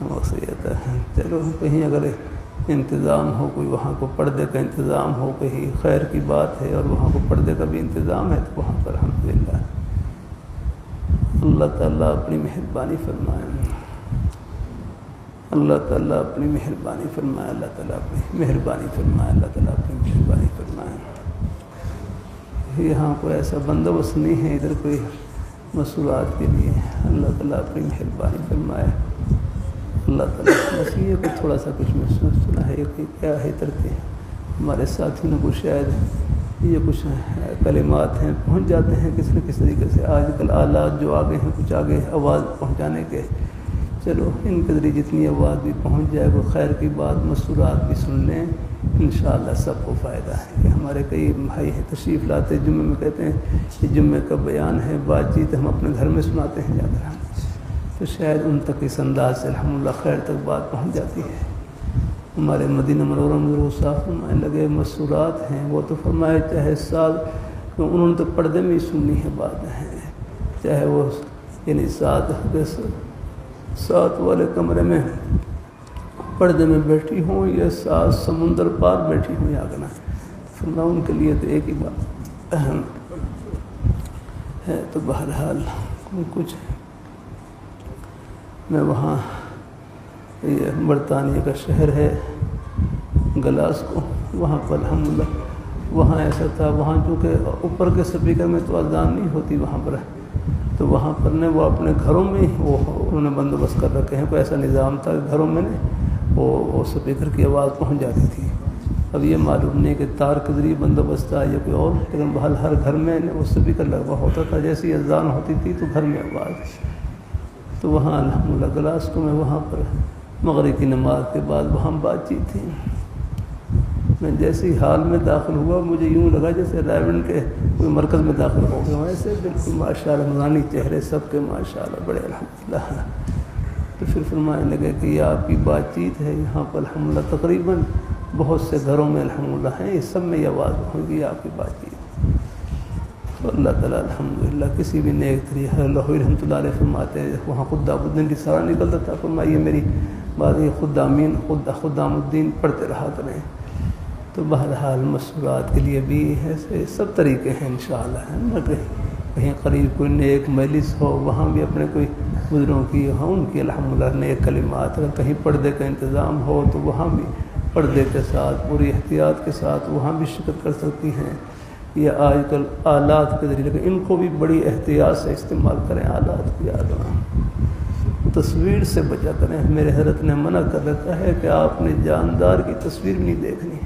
وصیت ہے. چلو کہیں اگر انتظام ہو، کوئی وہاں کو پردے کا انتظام ہو، کہیں خیر کی بات ہے اور وہاں کو پردے کا بھی انتظام ہے، تو وہاں پر الحمدللہ اللہ تعالیٰ اپنی مہربانی فرمائے. اللہ تعالیٰ اپنی مہربانی فرمائے. اللہ تعالیٰ اپنی مہربانی فرمائے. اللہ تعالیٰ اپنی مہربانی فرمائے. یہاں کوئی ایسا بندوبست نہیں ہے ادھر کوئی مسورات کے لیے. اللہ تعالیٰ اپنی مہربانی فرمائے. اللہ تعالیٰ بس یہ کو تھوڑا سا کچھ میں سنا ہے کہ کیا ہے ترتے ہمارے ساتھی نے کچھ شاید یہ کچھ کلمات ہیں پہنچ جاتے ہیں کسی نہ کسی طریقے سے. آج کل آلات جو آگے ہیں کچھ آگے آواز پہنچانے کے، چلو ان کے ذریعے جتنی آواز بھی پہنچ جائے وہ خیر کی بات مسورات بھی سن لیں انشاءاللہ سب کو فائدہ ہے. کہ ہمارے کئی بھائی ہیں تشریف لاتے جمعے میں کہتے ہیں کہ جمعے کا بیان ہے، بات چیت ہم اپنے گھر میں سناتے ہیں جا کر، تو شاید ان تک اس انداز سے الحمدللہ خیر تک بات پہنچ جاتی ہے. ہمارے مدینہ منورہ میں ضرور صاحب فرمائے لگے مسورات ہیں، وہ تو فرمائے چاہے سال انہوں نے تو پردے میں ہی سننی ہے بات ہیں، چاہے وہ یعنی ساتھ والے کمرے میں پردے میں بیٹھی ہوں یا ساتھ سمندر پار بیٹھی ہوں یا گنا، فرمایا ان کے لیے تو ایک ہی بات اہم ہے. تو بہرحال کچھ میں وہاں یہ برطانیہ کا شہر ہے گلاسکو، وہاں پر الحمدللہ وہاں ایسا تھا، وہاں چونکہ اوپر کے سپیکر میں تو اذان نہیں ہوتی وہاں پر، تو وہاں پر نے وہ اپنے گھروں میں وہ انہوں نے بندوبست کر رکھے ہیں، کوئی ایسا نظام تھا کہ گھروں میں نے وہ سپیکر کی آواز پہنچ جاتی تھی۔ اب یہ معلوم نہیں کہ تار کے ذریعے بندوبست تھا یا کوئی اور، لیکن بہرحال ہر گھر میں وہ سپیکر لگوا ہوتا تھا، جیسی اذان ہوتی تھی تو گھر میں آواز۔ تو وہاں الحمدللہ گلاسکو میں وہاں پر مغرب کی نماز کے بعد وہاں بات چیت تھی۔ میں جیسے ہی حال میں داخل ہوا مجھے یوں لگا جیسے رائیونڈ کے کوئی مرکز میں داخل ہو گیا، ایسے بالکل ماشاءاللہ نورانی چہرے سب کے ماشاءاللہ بڑے الحمدللہ۔ تو پھر فرمانے لگے کہ یہ آپ کی بات چیت ہے یہاں پر الحمدللہ تقریباً بہت سے گھروں میں الحمدللہ ہیں، اس سب میں یہ آواز ہوگی آپ کی بات چیت۔ تو اللہ تعالیٰ الحمدللہ کسی بھی نیک طریقے اللہ رحمۃ اللہ علیہ فرماتے ہیں، وہاں خدام الدین کی سارا نکلتا تھا، فرمائیے میری بات یہ خدام الدین پڑھتے رہا کریں۔ تو بہرحال مسورات کے لیے بھی ایسے سب طریقے ہیں انشاءاللہ، ہے نا، کہیں قریب کوئی نیک مجلس ہو وہاں بھی اپنے کوئی بزرگوں کی ہوں ان کی الحمدللہ نیک کلمات، اگر کہیں پردے کا انتظام ہو تو وہاں بھی پردے کے ساتھ پوری احتیاط کے ساتھ وہاں بھی شرکت کر سکتی ہیں، یا آج کل آلات کے ذریعے، لیکن ان کو بھی بڑی احتیاط سے استعمال کریں آلات کی، تصویر سے بچا کریں۔ میرے حضرت نے منع کر رکھا ہے کہ آپ نے جاندار کی تصویر نہیں دیکھنی۔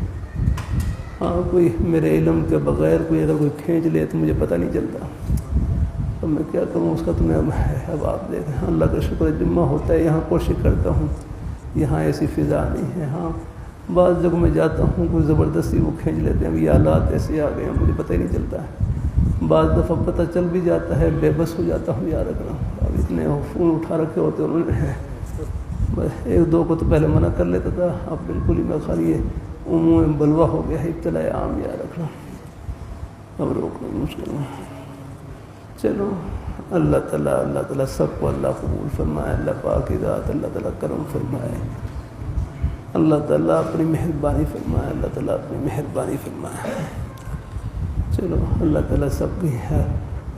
ہاں کوئی میرے علم کے بغیر کوئی اگر کوئی کھینچ لے تو مجھے پتہ نہیں چلتا، تو میں کیا کروں اس کا، تو میں اب آپ دیکھیں اللہ کا شکر جمعہ ہوتا ہے یہاں کوشش کرتا ہوں، یہاں ایسی فضا نہیں ہے۔ ہاں بعض جگہوں میں جاتا ہوں کوئی زبردستی وہ کھینچ لیتے ہیں، اب یہ آلات ایسے آ گئے ہیں مجھے پتہ ہی نہیں چلتا ہے، بعض دفعہ پتہ چل بھی جاتا ہے بے بس ہو جاتا ہوں، یاد رکھنا اب اتنے فون اٹھا رکھے ہوتے انہوں نے، بس ایک دو کو تو پہلے منع کر لیتا تھا، اب بالکل ہی میں خالی یہ عموم بلوا ہو گیا ہے، ابتلا عام، یاد رکھنا اب روکنا مشکل ہے۔ چلو اللہ تعالیٰ سب کو اللہ قبول فرمائے، اللہ پاک کی ذات اللہ تعالیٰ کرم فرمائے، اللہ تعالیٰ اپنی مہربانی فرمائے، اللہ تعالیٰ اپنی مہربانی فرمائے۔ چلو اللہ تعالیٰ سب کی ہے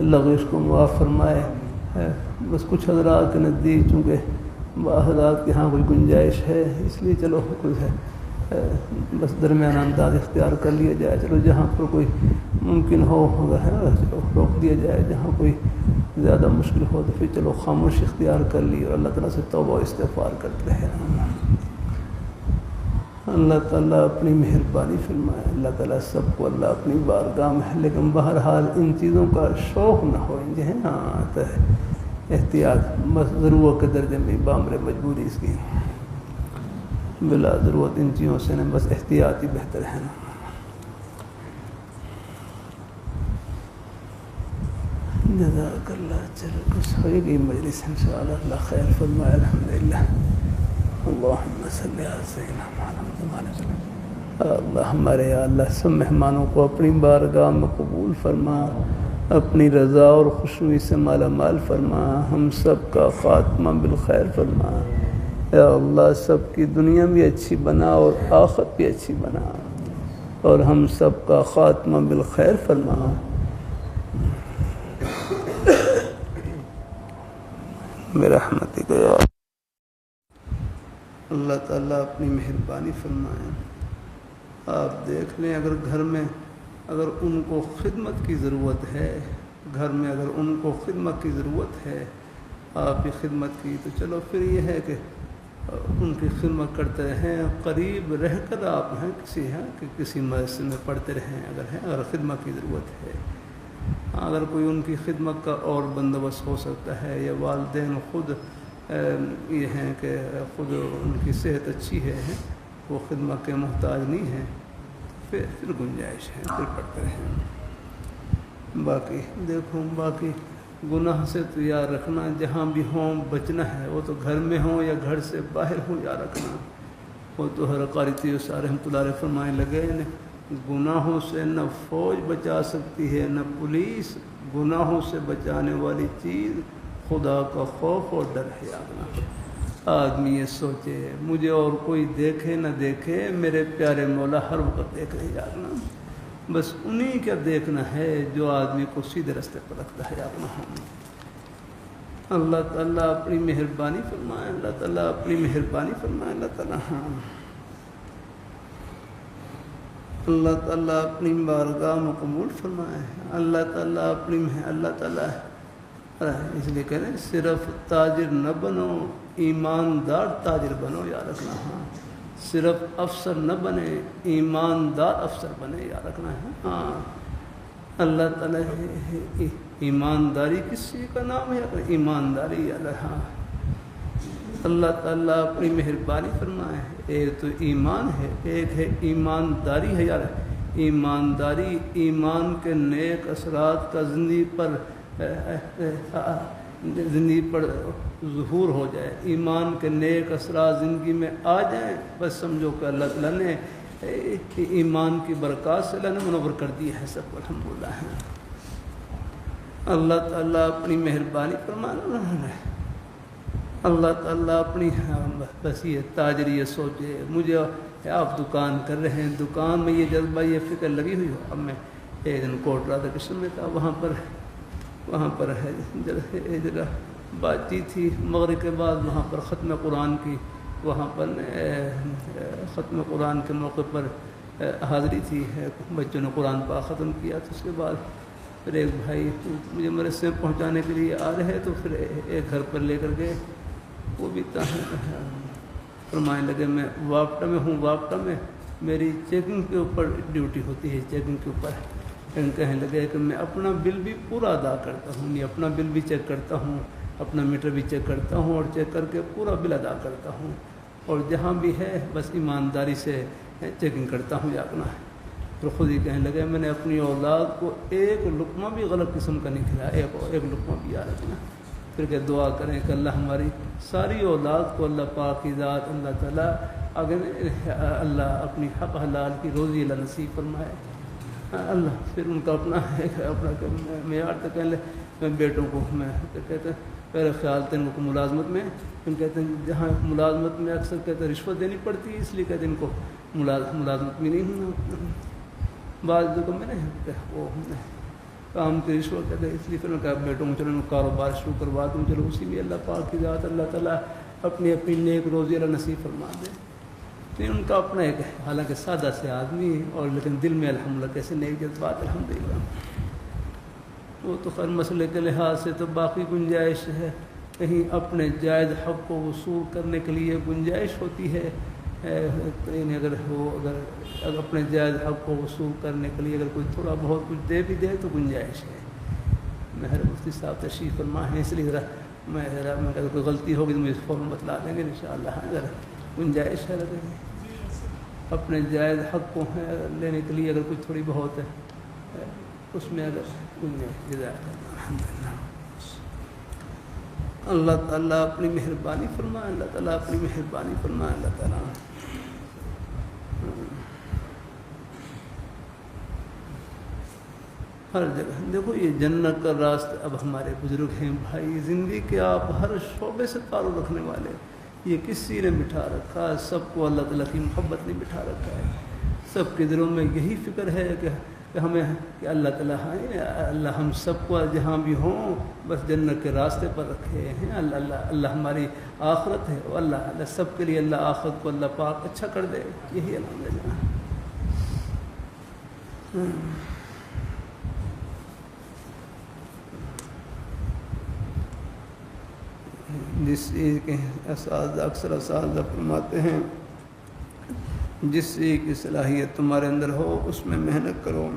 لغش کو معاف فرمائے۔ بس کچھ حضرات کے نزدیک چونکہ حضرات کے ہاں کوئی گنجائش ہے اس لیے چلو کچھ ہے بس درمیان انداز اختیار کر لیا جائے، چلو جہاں پر کوئی ممکن ہو اگر ہے چلو روک دیا جائے، جہاں کوئی زیادہ مشکل ہو تو پھر چلو خاموش اختیار کر لی اور اللہ تعالیٰ سے توبہ و استغفار کرتے رہے۔ اللہ تعالیٰ اپنی مہربانی فرمائے، اللہ تعالیٰ سب کو اللہ اپنی بارگاہ میں، لیکن بہرحال ان چیزوں کا شوق نہ ہو، جو ہے نا آتا ہے احتیاط ضرورت کے درجے میں بامر مجبوری اس کی، بلا ضرورت ان چیزوں سے نا بس احتیاط ہی بہتر ہے نا۔ جزاک اللہ، چلو کچھ ہوئے گی مجلس انشاءاللہ، اللہ خیر فرمائے، الحمدللہ۔ اللہم صلی علی سیدنا محمد۔ اللہ ہمارے اللہ سب مہمانوں کو اپنی بارگاہ میں قبول فرما، اپنی رضا اور خوشنودی سے مالا مال فرما، ہم سب کا خاتمہ بالخیر فرما، یا اللہ سب کی دنیا بھی اچھی بنا اور آخرت بھی اچھی بنا، اور ہم سب کا خاتمہ بالخیر فرما۔ برحمتک یا اللہ تعالیٰ اپنی مہربانی فرمائے۔ آپ دیکھ لیں اگر گھر میں اگر ان کو خدمت کی ضرورت ہے، گھر میں اگر ان کو خدمت کی ضرورت ہے آپ کی خدمت کی، تو چلو پھر یہ ہے کہ ان کی خدمت کرتے رہیں، قریب رہ کر آپ ہیں کسی مدرسے میں پڑھتے رہیں اگر خدمت کی ضرورت ہے۔ اگر کوئی ان کی خدمت کا اور بندوبست ہو سکتا ہے، یا والدین خود یہ ہیں کہ خود ان کی صحت اچھی ہے، وہ خدمت کے محتاج نہیں ہیں، پھر گنجائش ہے، پھر پڑھتے رہیں۔ باقی دیکھو باقی گناہ سے تو یاد رکھنا، جہاں بھی ہوں بچنا ہے، وہ تو گھر میں ہوں یا گھر سے باہر ہوں، یاد رکھنا۔ وہ تو ہر قاری تیوسا رحمۃ اللہ علیہ فرمانے لگے، گناہوں سے نہ فوج بچا سکتی ہے نہ پولیس، گناہوں سے بچانے والی چیز خدا کا خوف اور ڈر ہے۔ آدمی یہ سوچے مجھے اور کوئی دیکھے نہ دیکھے، میرے پیارے مولا ہر وقت دیکھ رہے، جاگنا بس انہی کا دیکھنا ہے جو آدمی کو سیدھے رستے پر رکھتا ہے۔ اللہ تعالیٰ اپنی مہربانی فرمائے، اللہ تعالیٰ اپنی مہربانی فرمائے، اللہ تعالیٰ اللہ تعالیٰ اپنی بارگاہ میں قبول فرمائے، اللہ تعالیٰ اللہ تعالیٰ اس لیے کہہ رہے ہیں صرف تاجر نہ بنو، ایماندار تاجر بنو، یاد رکھنا ہاں، صرف افسر نہ بنے، ایماندار افسر بنے، یاد رکھنا ہے ہاں۔ اللہ تعالیٰ ایمانداری کس چیز کا نام ہے؟ ایمانداری اللہ ہاں۔ اللہ تعالیٰ اپنی مہربانی فرمائے، ایک تو ایمان ہے، ایک ہے ایمانداری ہے، یار ایمانداری ایمان کے نیک اثرات کا زندگی پر ظہور ہو جائے، ایمان کے نیک اثرات زندگی میں آ جائیں، بس سمجھو کہ اللہ تعالیٰ نے ایمان کی برکات سے اللہ نے منور کر دی ہے سب کو، الحمدللہ ہے۔ اللہ تعالیٰ اپنی مہربانی فرمانا، اللہ تعالیٰ اپنی بس یہ تاجر یہ سوچے مجھے آپ دکان کر رہے ہیں، دکان میں یہ جذبہ یہ فکر لگی ہوئی ہو۔ اب میں ایک دن کوٹ رادھا کرشن میں تھا، وہاں پر ہے جگہ بات چیت تھی مغرب کے بعد، وہاں پر ختم قرآن کی، وہاں پر ختم قرآن کے موقع پر حاضری تھی، بچوں نے قرآن پاک ختم کیا، تو اس کے بعد پھر ایک بھائی مجھے مدرسے میں پہنچانے کے لیے آ رہے، تو پھر ایک گھر پر لے کر گئے، وہ بھی فرمانے لگے میں وابٹا میں ہوں، وابٹا میں میری چیکنگ کے اوپر ڈیوٹی ہوتی ہے، چیکنگ کے اوپر کہنے لگے کہ میں اپنا بل بھی پورا ادا کرتا ہوں، نہیں اپنا بل بھی چیک کرتا ہوں، اپنا میٹر بھی چیک کرتا ہوں، اور چیک کر کے پورا بل ادا کرتا ہوں، اور جہاں بھی ہے بس ایمانداری سے چیکنگ کرتا ہوں، یاقنا ہے۔ پھر خود ہی کہنے لگے میں نے اپنی اولاد کو ایک لقمہ بھی غلط قسم کا نہیں کھلایا، ایک لقمہ بھی یاد رکھنا۔ پھر کہ دعا کریں کہ اللہ ہماری ساری اولاد کو اللہ پاک کی ذات اللہ تعالیٰ اللہ اپنی حق حلال کی روزی اللہ نصیب فرمائے اللہ۔ پھر ان کا اپنا معیار تو کہنے میں بیٹوں کو میں کہتے ہیں پہلے خیال تھے ان کو ملازمت میں، ہم کہتے ہیں جہاں ملازمت میں اکثر کہتے ہیں رشوت دینی پڑتی ہے، اس لیے کہتے ہیں ان کو ملازمت میں نہیں ہوں، بعض جگہ میں نے وہ کام کی رشوت کہتے ہیں، اس لیے پھر میں کہا بیٹوں کو چلو کاروبار شروع کروا دوں، چلو اسی میں اللہ پاک کی ذات اللہ تعالیٰ اپنی نیک روزی اللہ نصیب فرما دے۔ تو ان کا اپنا ایک ہے، حالانکہ سادہ سے آدمی اور لیکن دل میں الحمدللہ کیسے نیک جذبات الحمدللہ۔ وہ تو خیر مسئلے کے لحاظ سے تو باقی گنجائش ہے، کہیں اپنے جائز حق کو وصول کرنے کے لیے گنجائش ہوتی ہے، یعنی اگر اپنے جائز حق کو وصول کرنے کے لیے اگر کوئی تھوڑا بہت کچھ دے بھی دے تو گنجائش ہے۔ مہر مفتی صاحب تشریف فرما ہے، اس لیے ذرا میں اگر کوئی غلطی ہوگی تو مجھے فوراً بتلا دیں گے انشاءاللہ، ذرا گنجائش ہے اپنے جائز حق کو لینے کے لیے اگر کچھ تھوڑی بہت ہے اس میں اگر اللہ تعالیٰ اپنی مہربانی فرمائے، اللہ تعالیٰ اپنی مہربانی فرمائے، اللہ تعالیٰ ہر جگہ دیکھو یہ جنت کا راستہ۔ اب ہمارے بزرگ ہیں بھائی، زندگی کے آپ ہر شعبے سے تعلق رکھنے والے، یہ کسی نے بٹھا رکھا ہے، سب کو اللہ تعالیٰ کی محبت نے بٹھا رکھا ہے، سب کے دلوں میں یہی فکر ہے کہ ہمیں کہ اللہ تعالیٰ اللہ ہم سب کو جہاں بھی ہوں بس جنت کے راستے پر رکھے ہیں، اللہ ہماری آخرت ہے، اللہ سب کے لیے اللہ آخرت کو اللہ پاک اچھا کر دے، یہی الحمدللہ۔ جس چیز کے اساتذہ اکثر اساتذہ فرماتے ہیں جس چیز کی صلاحیت تمہارے اندر ہو اس میں محنت کرو،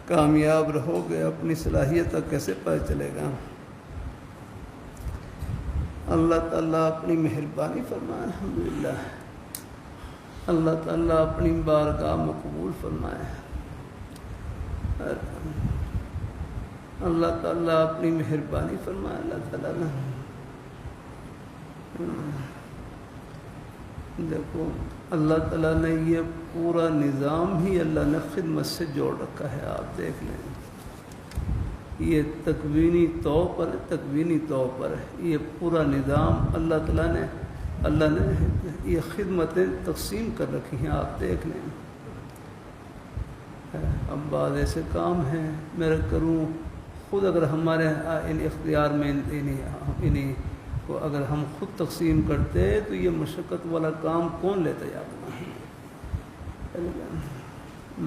کامیاب رہو گے، اپنی صلاحیت کا کیسے پتہ چلے گا؟ اللہ تعالیٰ اپنی مہربانی فرمائے، الحمدللہ اللہ تعالیٰ اپنی بارگاہ میں قبول فرمائے، اللہ تعالیٰ اپنی مہربانی فرمائے، اللہ تعالیٰ دیکھو اللہ تعالیٰ نے یہ پورا نظام ہی اللہ نے خدمت سے جوڑ رکھا ہے، آپ دیکھ لیں یہ تکوینی طور پر یہ پورا نظام اللہ تعالیٰ نے یہ خدمتیں تقسیم کر رکھی ہیں، آپ دیکھ لیں۔ اب بعض ایسے کام ہیں میرا کروں خود اگر ہمارے ان اختیار میں انہیں کو اگر ہم خود تقسیم کرتے تو یہ مشقت والا کام کون لیتا یادنا ہے؟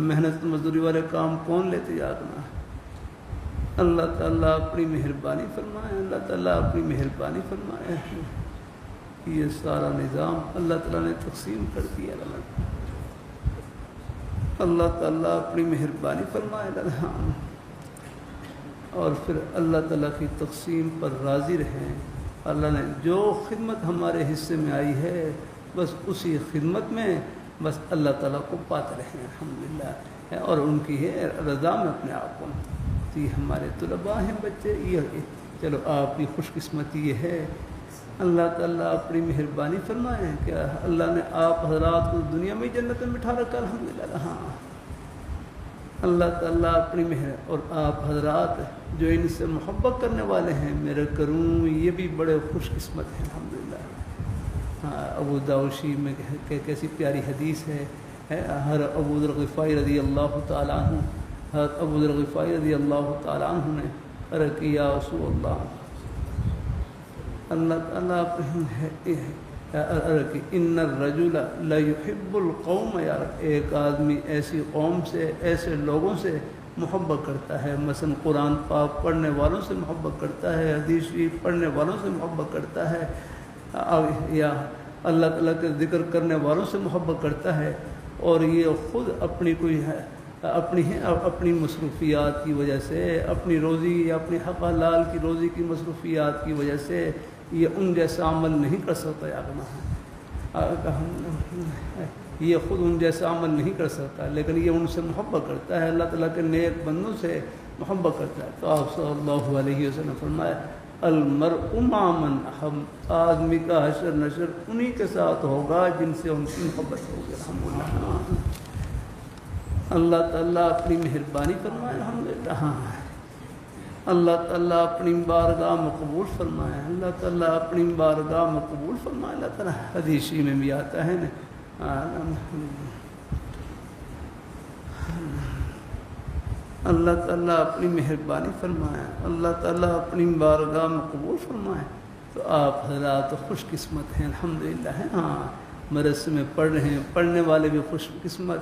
محنت مزدوری والے کام کون لیتے یادنا ہے؟ اللہ تعالیٰ اپنی مہربانی فرمائے، اللہ تعالیٰ اپنی مہربانی فرمائے. یہ سارا نظام اللہ تعالیٰ نے تقسیم کر دیا. اللہ تعالیٰ اپنی مہربانی فرمائے اور پھر اللہ تعالیٰ کی تقسیم پر راضی رہیں. اللہ نے جو خدمت ہمارے حصے میں آئی ہے بس اسی خدمت میں بس اللہ تعالیٰ کو پاتے رہیں الحمدللہ، اور ان کی ہے رضا میں اپنے آپ کو. تو یہ ہمارے طلباء ہیں بچے، یہ چلو آپ کی خوش قسمتی یہ ہے. اللہ تعالیٰ اپنی مہربانی فرمائے کہ اللہ نے آپ حضرات کو دنیا میں جنت میں بٹھا رکھا الحمدللہ. ہاں اللہ تعالیٰ اپنی مہر، اور آپ حضرات جو ان سے محبت کرنے والے ہیں میرے کروں یہ بھی بڑے خوش قسمت ہیں الحمدللہ. ہاں ابو داؤشی میں کیسی پیاری حدیث ہے. ہر ابو ذر غفاری رضی اللہ تعالیٰ عنہ، حضرت ابو ذر غفاری رضی اللہ تعالیٰ عنہ نے عرض کیا یا رسول اللہ، اللہ تعالیٰ ان الرجل لا يحب القوم، یار ایک آدمی ایسی قوم سے ایسے لوگوں سے محبت کرتا ہے، مثلا قرآن پاک پڑھنے والوں سے محبت کرتا ہے، حدیث شریف پڑھنے والوں سے محبت کرتا ہے، یا اللہ تعالیٰ کے ذکر کرنے والوں سے محبت کرتا ہے، اور یہ خود اپنی کوئی ہے اپنی مصروفیات کی وجہ سے، اپنی روزی یا اپنی حق حلال کی روزی کی مصروفیات کی وجہ سے یہ ان جیسا عمل نہیں کر سکتا. یہ خود ان جیسا عمل نہیں کر سکتا، لیکن یہ ان سے محبت کرتا ہے، اللہ تعالیٰ کے نیک بندوں سے محبت کرتا ہے. تو آپ صلی اللہ علیہ وسلم فرمایا المرء مع من احب، آدمی کا حشر نشر انہی کے ساتھ ہوگا جن سے ان کی محبت ہوگی. الحمدللہ اللہ تعالیٰ اپنی مہربانی فرمائے الحمدللہ. ہاں اللہ تعالیٰ اپنی بارگاہ میں قبول فرمائے، اللہ تعالیٰ اپنی بارگاہ میں قبول فرمائے. اللہ تعالیٰ حدیث میں بھی آتا ہے نا، اللہ تعالیٰ اپنی مہربانی فرمائے، اللہ تعالیٰ اپنی بارگاہ میں قبول فرمائے. تو آپ حضرات خوش قسمت ہیں الحمدللہ. ہاں مدرسے میں پڑھ رہے ہیں، پڑھنے والے بھی خوش قسمت،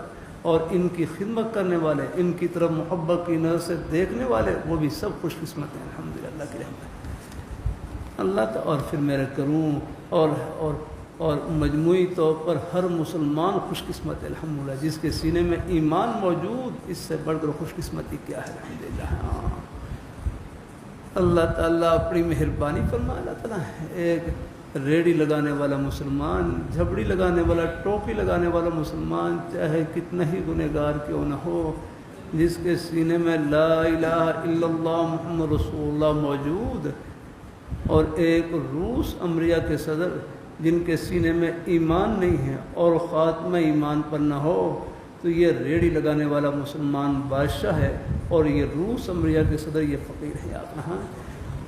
اور ان کی خدمت کرنے والے، ان کی طرف محبت کی نظر سے دیکھنے والے وہ بھی سب خوش قسمت ہیں الحمدللہ. اللہ کی رحمت اللہ اور پھر میرے کروں اور مجموعی طور پر ہر مسلمان خوش قسمت ہے الحمدللہ، جس کے سینے میں ایمان موجود. اس سے بڑھ کر خوش قسمتی کیا ہے الحمدللہ. ہاں اللہ تعالیٰ اپنی مہربانی فرمائے. اللہ تعالیٰ ایک ریڑھی لگانے والا مسلمان، جھبڑی لگانے والا، ٹوپی لگانے والا مسلمان چاہے کتنا ہی گنہگار کیوں نہ ہو، جس کے سینے میں لا الہ الا اللہ محمد رسول اللہ موجود، اور ایک روس امریہ کے صدر جن کے سینے میں ایمان نہیں ہے اور خاتمہ ایمان پر نہ ہو، تو یہ ریڑھی لگانے والا مسلمان بادشاہ ہے، اور یہ روس امریہ کے صدر یہ فقیر ہے. آپ کہاں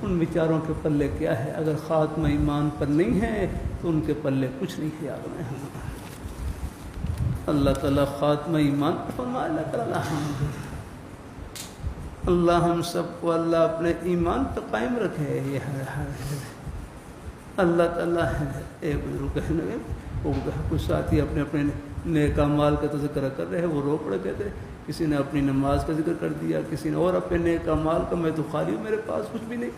ان بیچاروں کے پلے کیا ہے؟ اگر خاتمہ ایمان پر نہیں ہے تو ان کے پلے کچھ نہیں ہے. اللہ تعالیٰ خاتمہ ایمان پر فرمائے. اللہ تعالیٰ اللہ ہم سب کو اللہ اپنے ایمان پر قائم رکھے. اللہ تعالیٰ ایک بزرگ کہنے وہ کچھ ساتھی اپنے اپنے نیک اعمال کا تذکرہ کر رہے ہیں، وہ رو پڑے کہتے کسی نے اپنی نماز کا ذکر کر دیا، کسی نے اور اپنے نیک اعمال کا، میں تو خالی ہوں میرے پاس کچھ بھی نہیں.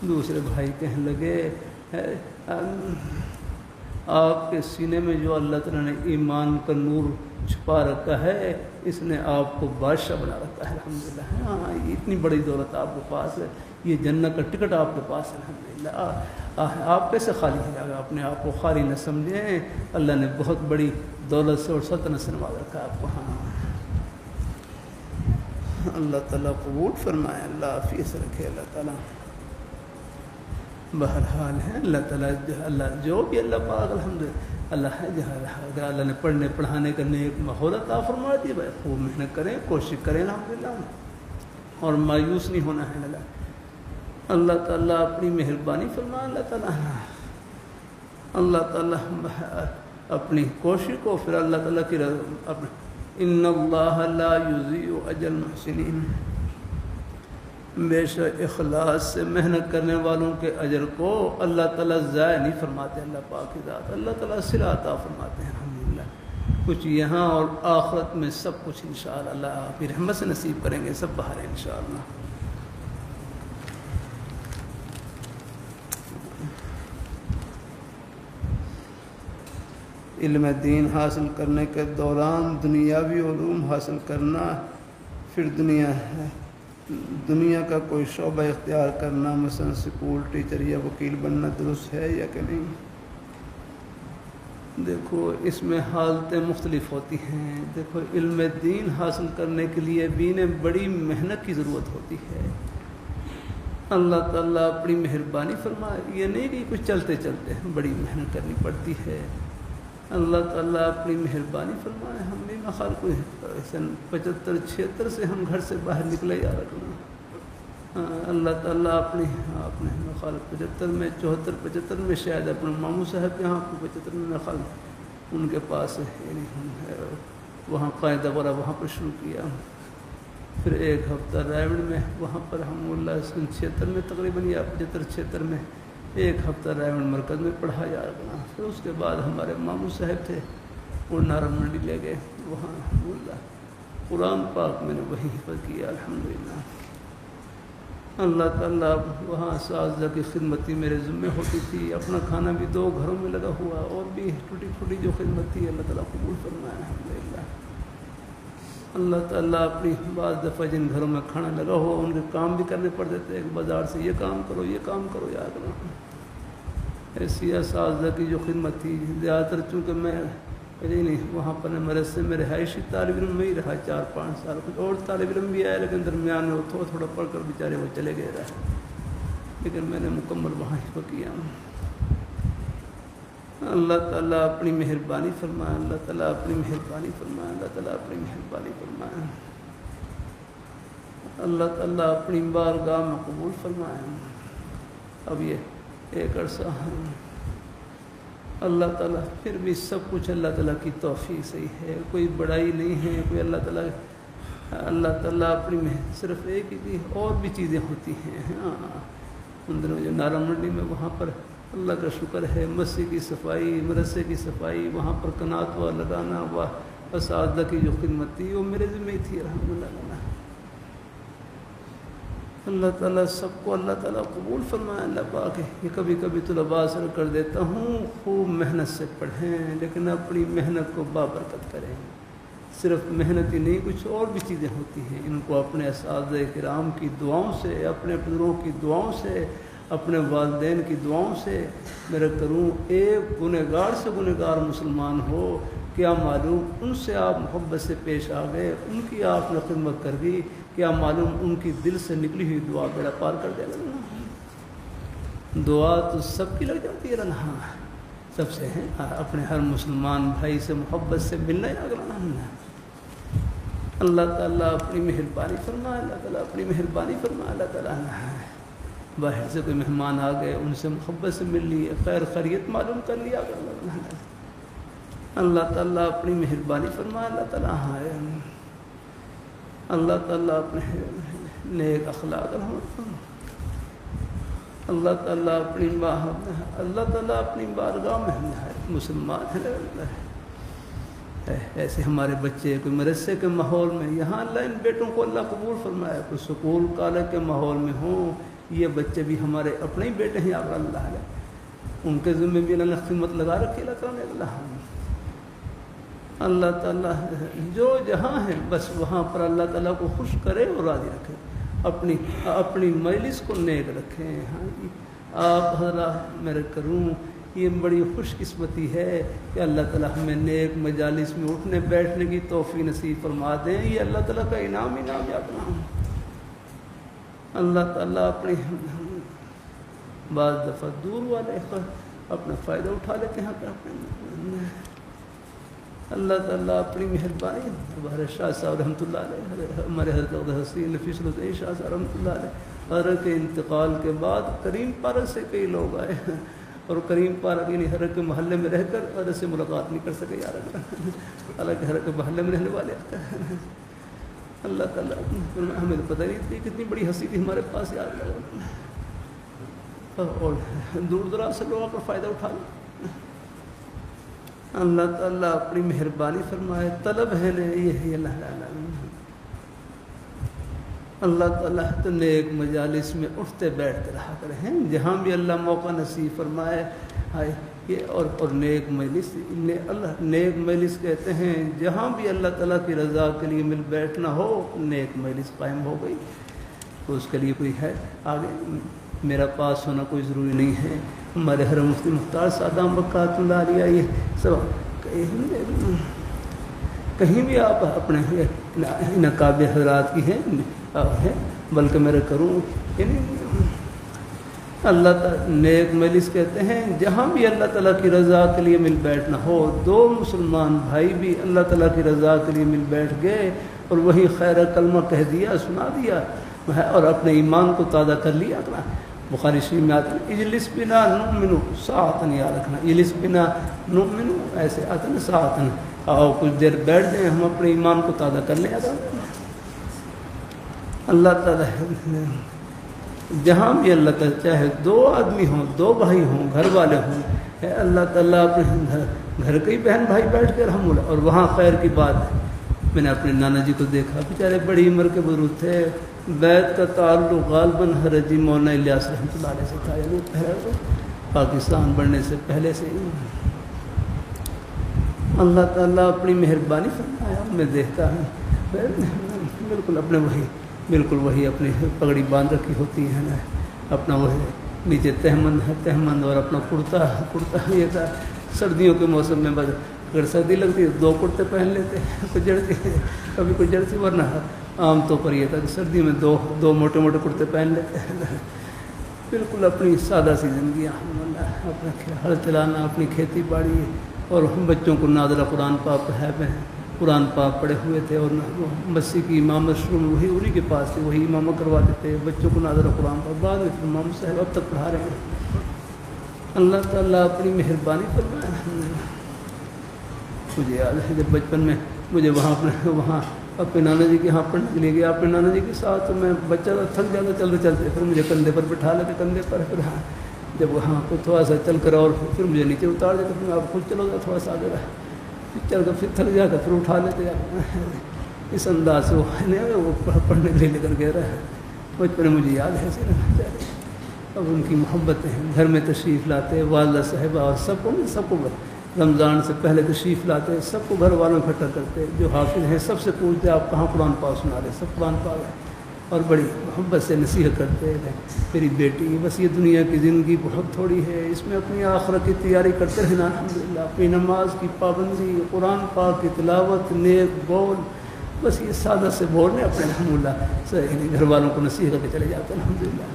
دوسرے بھائی کہنے لگے آپ کے سینے میں جو اللہ تعالیٰ نے ایمان کا نور چھپا رکھا ہے، اس نے آپ کو بادشاہ بنا رکھا ہے الحمدللہ. ہاں اتنی بڑی دولت آپ کے پاس ہے، یہ جنت کا ٹکٹ آپ کے پاس ہے الحمدللہ. آپ کیسے خالی ہے؟ اگر اپنے آپ کو خالی نہ سمجھیں، اللہ نے بہت بڑی دولت سے اور سلطنت سے نواز رکھا ہے آپ کو. ہاں اللہ تعالیٰ قبول فرمائے، اللہ حافظ رکھے. اللہ تعالیٰ بہرحال ہے اللہ تعالیٰ اللہ جو بھی اللہ پاک الحمدللہ اللہ ہے جہاں اللہ نے پڑھنے پڑھانے کا نیک ماحول عطا فرما دیا. بھائی خوب محنت کریں، کوشش کریں الحمدللہ، اور مایوس نہیں ہونا ہے. اللہ تعالیٰ اپنی مہربانی فرمائے. اللہ تعالیٰ اپنی کوشش کو پھر اللہ تعالیٰ کی ان اللہ لا یضیع اجر المحسنین. بے شک اخلاص سے محنت کرنے والوں کے اجر کو اللہ تعالیٰ ضائع نہیں فرماتے. اللہ پاک کی ذات اللہ تعالیٰ صلہ عطا فرماتے ہیں الحمدللہ. کچھ یہاں اور آخرت میں سب کچھ انشاءاللہ اللہ آپ کی رحمت سے نصیب کریں گے. سب باہر ہیں انشاءاللہ. علم دین حاصل کرنے کے دوران دنیاوی علوم حاصل کرنا، پھر دنیا کا کوئی شعبہ اختیار کرنا، مثلا سکول ٹیچر یا وکیل بننا درست ہے یا کہ نہیں؟ دیکھو اس میں حالتیں مختلف ہوتی ہیں. دیکھو علم دین حاصل کرنے کے لیے بھی بڑی محنت کی ضرورت ہوتی ہے. اللہ تعالیٰ اپنی مہربانی فرمائے. یہ نہیں کہ کچھ چلتے چلتے بڑی محنت کرنی پڑتی ہے. اللہ تعالیٰ اپنی مہربانی فرمائے. ہم بھی مخال کوئی سن 75-76 سے ہم گھر سے باہر نکلے یا رکھنا. اللہ تعالیٰ اپنے مخال 75 میں 74-75 میں شاید اپنے ماموں صاحب یہاں 75 میں مخال ان کے پاس وہاں قاعدہ وغیرہ وہاں پر شروع کیا. پھر ایک ہفتہ رائبڑ میں وہاں پر ہم اللہ 76 میں تقریباً یا 75-76 میں ایک ہفتہ رائبڑ مرکز میں پڑھا جا رہا. پھر اس کے بعد ہمارے ماموں صاحب تھے وہ نارن منڈی لے گئے. وہاں اللہ قرآن پاک میں نے وہیں حفظ کیا الحمدللہ. اللہ تعالیٰ وہاں اساتذہ کی خدمتی میرے ذمہ ہوتی تھی. اپنا کھانا بھی 2 گھروں میں لگا ہوا اور بھی ٹوٹی پھوٹی جو خدمت تھی اللہ تعالیٰ قبول فرمائے الحمدللہ. اللہ تعالیٰ اپنی بعض دفعہ جن گھروں میں کھانا لگا ہوا ان کے کام بھی کرنے پڑ دیتے. ایک بازار سے یہ کام کرو یہ کام کرو یاد رکھو. ایسی اساتذہ کی جو خدمت تھی زیادہ تر چونکہ میں نہیں وہاں پر مدرسے میں رہائشی طالب علم میں ہی رہا 4-5 سال. کچھ اور طالب علم بھی آئے لیکن درمیان میں وہ تھوڑا پڑھ کر بیچارے وہ چلے گئے رہے. لیکن میں نے مکمل وہاں حفظ کیا. اللہ تعالیٰ اپنی مہربانی فرمائے. اللہ تعالیٰ اپنی مہربانی فرمائے. اللہ تعالیٰ اپنی مہربانی فرمائے. اللہ تعالیٰ اپنی بارگاہ میں قبول فرمائے. اب یہ ایک عرصہ اللہ تعالیٰ پھر بھی سب کچھ اللہ تعالیٰ کی توفیق سے ہی ہے. کوئی بڑائی نہیں ہے کوئی اللہ تعالیٰ اپنی میں صرف ایک ہی تھی. اور بھی چیزیں ہوتی ہیں. ان دنوں جو نارن منڈی میں وہاں پر اللہ کا شکر ہے مسجد کی صفائی مدرسے کی صفائی وہاں پر کناتوا لگانا ہوا اساتذہ کی جو خدمت تھی وہ میرے ذمہ ہی تھی الحمدللہ. اللہ تعالیٰ سب کو اللہ تعالیٰ قبول فرمائے. اللہ پاک یہ کبھی کبھی طلباء سے کر دیتا ہوں خوب محنت سے پڑھیں لیکن اپنی محنت کو بابرکت کریں. صرف محنت ہی نہیں کچھ اور بھی چیزیں ہوتی ہیں. ان کو اپنے اساتذہ کرام کی دعاؤں سے اپنے بزرگوں کی دعاؤں سے اپنے والدین کی دعاؤں سے میرا کروں. ایک گنہگار سے گنہگار مسلمان ہو کیا معلوم ان سے آپ محبت سے پیش آ گئے ان کی آپ نے خدمت کر دی کیا معلوم ان کی دل سے نکلی ہوئی دعا بیڑا پار کر دے گا. دعا تو سب کی لگ جاتی ہے نا سب سے ہیں. اپنے ہر مسلمان بھائی سے محبت سے ملنا ہی اگلا. اللہ تعالیٰ اپنی مہربانی فرمائے. اللہ تعالیٰ اپنی مہربانی فرمائے. اللہ تعالیٰ باہر سے کوئی مہمان آ گئے ان سے محبت سے مل لی خیر خیریت معلوم کر لیا. اللہ تعالیٰ اپنی مہربانی فرمائے. اللہ تعالیٰ اللہ تعالیٰ اپنے نیک اخلاق اللہ تعالیٰ اپنی بارگاہ میں مسلمان ہے. ایسے ہمارے بچے کوئی مدرسے کے ماحول میں یہاں اللہ ان بیٹوں کو اللہ قبول فرمائے. کوئی سکول کالج کے ماحول میں ہوں یہ بچے بھی ہمارے اپنے ہی بیٹے ہیں. اللہ ان کے ذمہ بھی اللہ نے خدمت لگا رکھی. اللہ تعالیٰ جو جہاں ہے بس وہاں پر اللہ تعالیٰ کو خوش کرے اور راضی رکھے. اپنی مجلس کو نیک رکھیں. آپ حضرات میرے کروں یہ بڑی خوش قسمتی ہے کہ اللہ تعالیٰ ہمیں نیک مجالس میں اٹھنے بیٹھنے کی توفیق نصیب فرما دیں. یہ اللہ تعالیٰ کا انعام یاد رہا. اللہ تعالیٰ اپنی بعض دفعہ دور والے اپنا فائدہ اٹھا لیتے ہیں. اللہ تعالیٰ اپنی مہربانی. ہمارے شاہ صاحب رحمۃ اللہ علیہ ہمارے حضرت حسین نفیس الدین شاہ صاحب رحمۃ اللہ علیہ حضرت کے انتقال کے بعد کریم پارک سے کئی لوگ آئے اور کریم پارک یعنی حضرت کے محلے میں رہ کر حضرت سے ملاقات نہیں کر سکے. حالانکہ حضرت کے محلے میں رہنے والے اللہ تعالیٰ ہمیں تو پتہ نہیں تھی کتنی بڑی ہنسی تھی ہمارے پاس، یاد لگا اور دور دراز سے لوگ کا فائدہ اٹھا لیں۔ اللہ تعالیٰ اپنی مہربانی فرمائے، طلب ہے نا یہ اللہ تعالیٰ، اللہ تعالیٰ تو نیک مجالس میں اٹھتے بیٹھتے رہا کرے ہیں، جہاں بھی اللہ موقع نصیب فرمائے یہ اور نیک مجلس، اللہ نیک مجلس کہتے ہیں جہاں بھی اللہ تعالیٰ کی رضا کے لیے مل بیٹھنا ہو، نیک مجلس قائم ہو گئی تو اس کے لیے کوئی ہے آگے میرا پاس ہونا کوئی ضروری نہیں ہے۔ ہمارے حرم مفتی مختار سادام برکات اللہ علیہ یہ سب کہیں بھی آپ اپنے نقاب حضرات کی ہیں بلکہ میرے کروں یعنی اللہ تعالیٰ نیک مجلس کہتے ہیں جہاں بھی اللہ تعالیٰ کی رضا کے لیے مل بیٹھنا ہو، دو مسلمان بھائی بھی اللہ تعالیٰ کی رضا کے لیے مل بیٹھ گئے اور وہی خیر کلمہ کہہ دیا، سنا دیا اور اپنے ایمان کو تازہ کر لیا۔ بخاری شریف میں آتا ہے اجلس بنا نؤمن ساعتن، یاد رکھنا اجلس بنا نؤمن ایسے آتا ہے ساعتن، آؤ کچھ دیر بیٹھ جائیں ہم اپنے ایمان کو تازہ کر لیں۔ اللہ تعالیٰ جہاں بھی اللہ تعالیٰ چاہے دو آدمی ہوں، دو بھائی ہوں، گھر والے ہوں، اللہ تعالیٰ اپنے گھر کے ہی بہن بھائی بیٹھ کے رحم اللہ، اور وہاں خیر کی بات ہے۔ میں نے اپنے نانا جی کو دیکھا، بیچارے بڑی عمر کے بزرگ تھے، بیت کا تعلق غالباً حرجی مولانا الیاس رحمۃ اللہ علیہ سے تھا، یعنی پاکستان بڑھنے سے پہلے سے ہی۔ اللہ تعالیٰ اپنی مہربانی فرمایا، میں دیکھتا ہوں بالکل اپنے بالکل وہی اپنی پگڑی باندھ رکھی ہوتی ہے نا، اپنا وہی نیچے تہمند اور اپنا کرتا یہ تھا۔ سردیوں کے موسم میں بس اگر سردی لگتی ہے دو کرتے پہن لیتے، کبھی کوئی جرسی، ورنہ عام طور پر یہ تھا کہ سردی میں دو موٹے موٹے کرتے پہن لیتے ہیں۔ بالکل اپنی سادہ سی زندگی، اپنا ہل چلانا، اپنی کھیتی باڑی، اور ہم بچوں کو نادرہ قرآن پاک قرآن پاک پڑھے ہوئے تھے، اور مسیح کی امامت شروع میں وہی انہی کے پاس تھی، وہی امامت کرواتے تھے بچوں کو نادرہ قرآن پاک، بعد میں امام صاحب اب تک پڑھا رہے ہیں۔ اللہ تعالیٰ اپنی مہربانی فرمائے۔ مجھے یاد ہے جب بچپن میں مجھے وہاں اپنے نانا جی کے یہاں پڑھنے کے لیے گیا، اپنے نانا جی کے ساتھ، تو میں بچہ تھک جاتا چلتے پھر مجھے کندھے پر بٹھا لیتے، کندھے پر پھر جب وہاں پہ تھوڑا سا چل کر اور پھر مجھے نیچے اتار دیتے، پھر آپ خود چلو گا تھوڑا سا آگے رہا، پھر چل کر پھر تھک جاتا پھر اٹھا لیتے۔ اس انداز سے وہ پڑھنے کے لیے لے کر گیا رہا۔ بچپن میں مجھے یاد ہے اب ان کی محبتیں ہیں، گھر میں تشریف لاتے، والدہ صاحبہ اور سب کو رمضان سے پہلے تشریف لاتے، سب کو گھر والوں اکٹھا کرتے، جو حافظ ہیں سب سے پوچھتے آپ کہاں قرآن پاک سنا رہے، سب قرآن پاک ہے، اور بڑی محبت سے نصیحت کرتے ہیں میری بیٹی بس یہ دنیا کی زندگی بہت تھوڑی ہے، اس میں اپنی آخرت کی تیاری کرتے رہنا، الحمدللہ اپنی نماز کی پابندی، قرآن پاک کی تلاوت، نیک بول، بس یہ سادہ سے بولنے اپنے الحمدللہ گھر والوں کو نصیحت کر کے چلے جاتے ہیں۔ الحمدللہ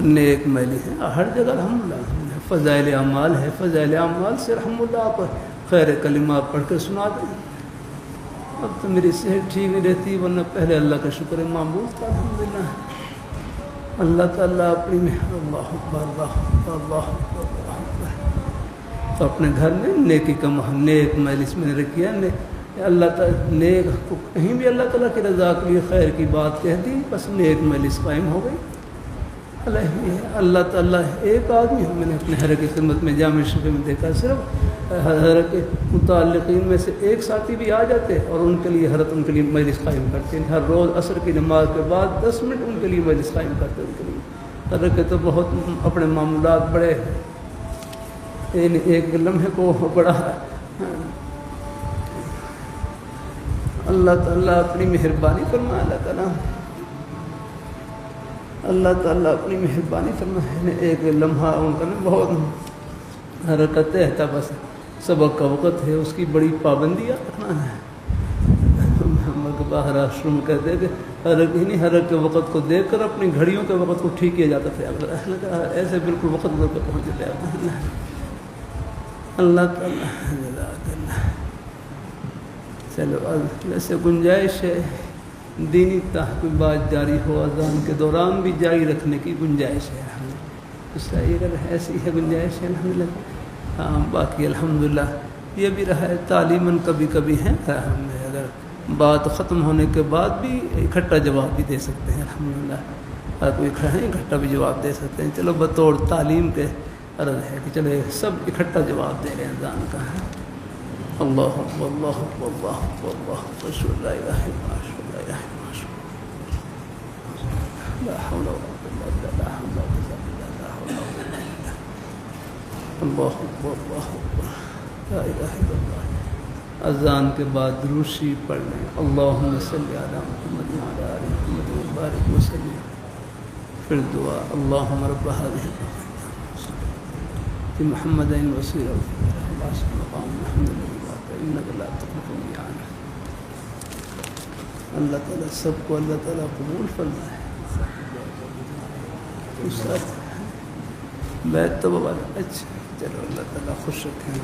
نیک میلی ہیں ہر جگہ، الحمدللہ فضائل اعمال ہے، فضائل اعمال سے الحمدللہ آپ خیر کلمہ پڑھ کر سنا دیں۔ اب تو میری صحت ٹھیک نہیں رہتی، ورنہ پہلے اللہ کا شکر ہے معمول تھا الحمدللہ۔ اللہ تعالیٰ اپنی اللہ تو اپنے گھر میں نیکی کا نیک مجلس میں نے رکھی ہے، اللہ تعالیٰ نیک کو کہیں بھی اللہ تعالیٰ کی رضا کے لیے خیر کی بات کہہ دی، بس نیک مجلس قائم ہو گئی۔ اللہ تعالیٰ ایک آدمی میں نے اپنے حرم کی خدمت میں جامع شعبے میں دیکھا، صرف حضرت کے متعلقین میں سے ایک ساتھی بھی آ جاتے اور ان کے لیے حضرت ان کے لیے مجلس قائم کرتے ہیں، ہر روز عصر کی نماز کے بعد 10 منٹ ان کے لیے مجلس قائم کرتے ہیں۔ ان کے لیے حضرت کے تو بہت اپنے معمولات بڑے، ایک لمحے کو بڑا اللہ تعالیٰ اپنی مہربانی فرمائے، اللہ تعالیٰ اپنی مہربانی فرمائے۔ ایک لمحہ ان کا بہت حرکت ہے، بس سبق کا وقت ہے، اس کی بڑی پابندیاں رکھنا ہے۔ باہر آشرم کہتے ہیں کہ حرکت کے وقت کو دیکھ کر اپنی گھڑیوں کے وقت کو ٹھیک کیا جاتا تھا، ایسے بالکل وقت پر پہنچ جاتے ہیں۔ اللہ تعالیٰ چلو ویسے گنجائش ہے دینی تحقیقات جاری ہو، اذان کے دوران بھی جاری رکھنے کی گنجائش ہے، اس کا یہ ایسی ہے گنجائش ہے الحمدللہ۔ ہاں باقی الحمدللہ یہ بھی رہا ہے تعلیماً کبھی کبھی ہیں، اگر بات ختم ہونے کے بعد بھی اکٹھا جواب بھی دے سکتے ہیں الحمدللہ. ہر کوئی اکٹھا بھی جواب دے سکتے ہیں. چلو بطور تعلیم کے عرض ہے کہ چلے سب اکٹھا جواب دے رہے ہیں اذان کا. اللہ اکبر اللہ اکبر اللہ اکبر اللہ اکبر اشہد لا الہ الا اللہ اشہد لا الہ الا اللہ لا حول ولا قوة الا باللہ لا حول ولا قوة الا باللہ لا حول ولا قوة الا باللہ اللہ اکبر اللہ اکبر لا الہ الا اللہ. اذان کے بعد درود شریف پڑھ لیں. اللہم صلی علی محمد وعلی آل محمد وبارک وسلم. پھر دعا اللہم رب هذه محمد وسیلہ مقام محمد انک لا تخلف الميعاد. اللہ تعالیٰ سب کو اللہ تعالیٰ قبول فرمائے. استاد بیت تو والا اچھا چلو اللہ تعالیٰ خوش رکھیں.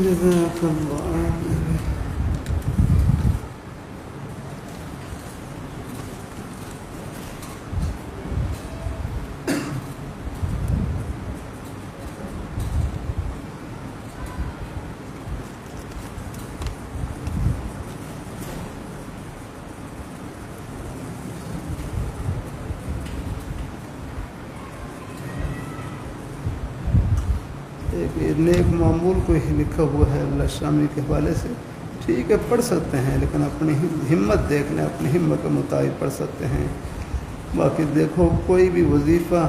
جزاک اللہ. نیک معمول کو ہی لکھا ہوا ہے اللہ شامی کے حوالے سے. ٹھیک ہے پڑھ سکتے ہیں لیکن اپنی ہمت دیکھ لیں, اپنی ہمت کے مطابق پڑھ سکتے ہیں. باقی دیکھو کوئی بھی وظیفہ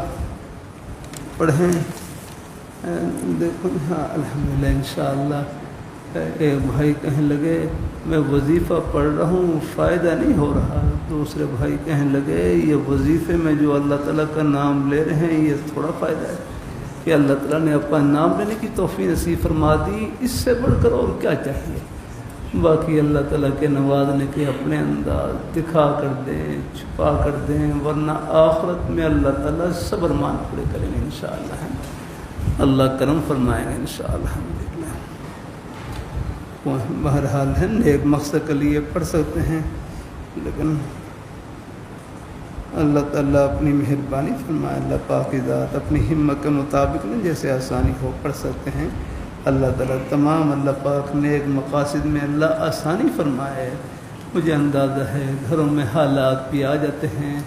پڑھیں دیکھو ہاں الحمدللہ انشاءاللہ. ایک بھائی کہنے لگے میں وظیفہ پڑھ رہا ہوں فائدہ نہیں ہو رہا. دوسرے بھائی کہنے لگے یہ وظیفے میں جو اللہ تعالیٰ کا نام لے رہے ہیں یہ تھوڑا فائدہ ہے کہ اللہ تعالیٰ نے اپنا نام لینے کی توفیق نصیب فرما دی. اس سے بڑھ کر اور کیا چاہیے. باقی اللہ تعالیٰ کے نوازنے کے اپنے انداز دکھا کر دیں چھپا کر دیں ورنہ آخرت میں اللہ تعالیٰ صبر مان پورے کریں گے انشاءاللہ. اللہ کرم فرمائیں گے انشاءاللہ. بہرحال ہے ایک مقصد کے لیے پڑھ سکتے ہیں لیکن اللہ تعالیٰ اپنی مہربانی فرمائے. اللہ پاک کی ذات اپنی ہمت کے مطابق میں جیسے آسانی ہو پڑھ سکتے ہیں. اللہ تعالیٰ تمام اللہ پاک نیک مقاصد میں اللہ آسانی فرمائے. مجھے اندازہ ہے گھروں میں حالات بھی آ جاتے ہیں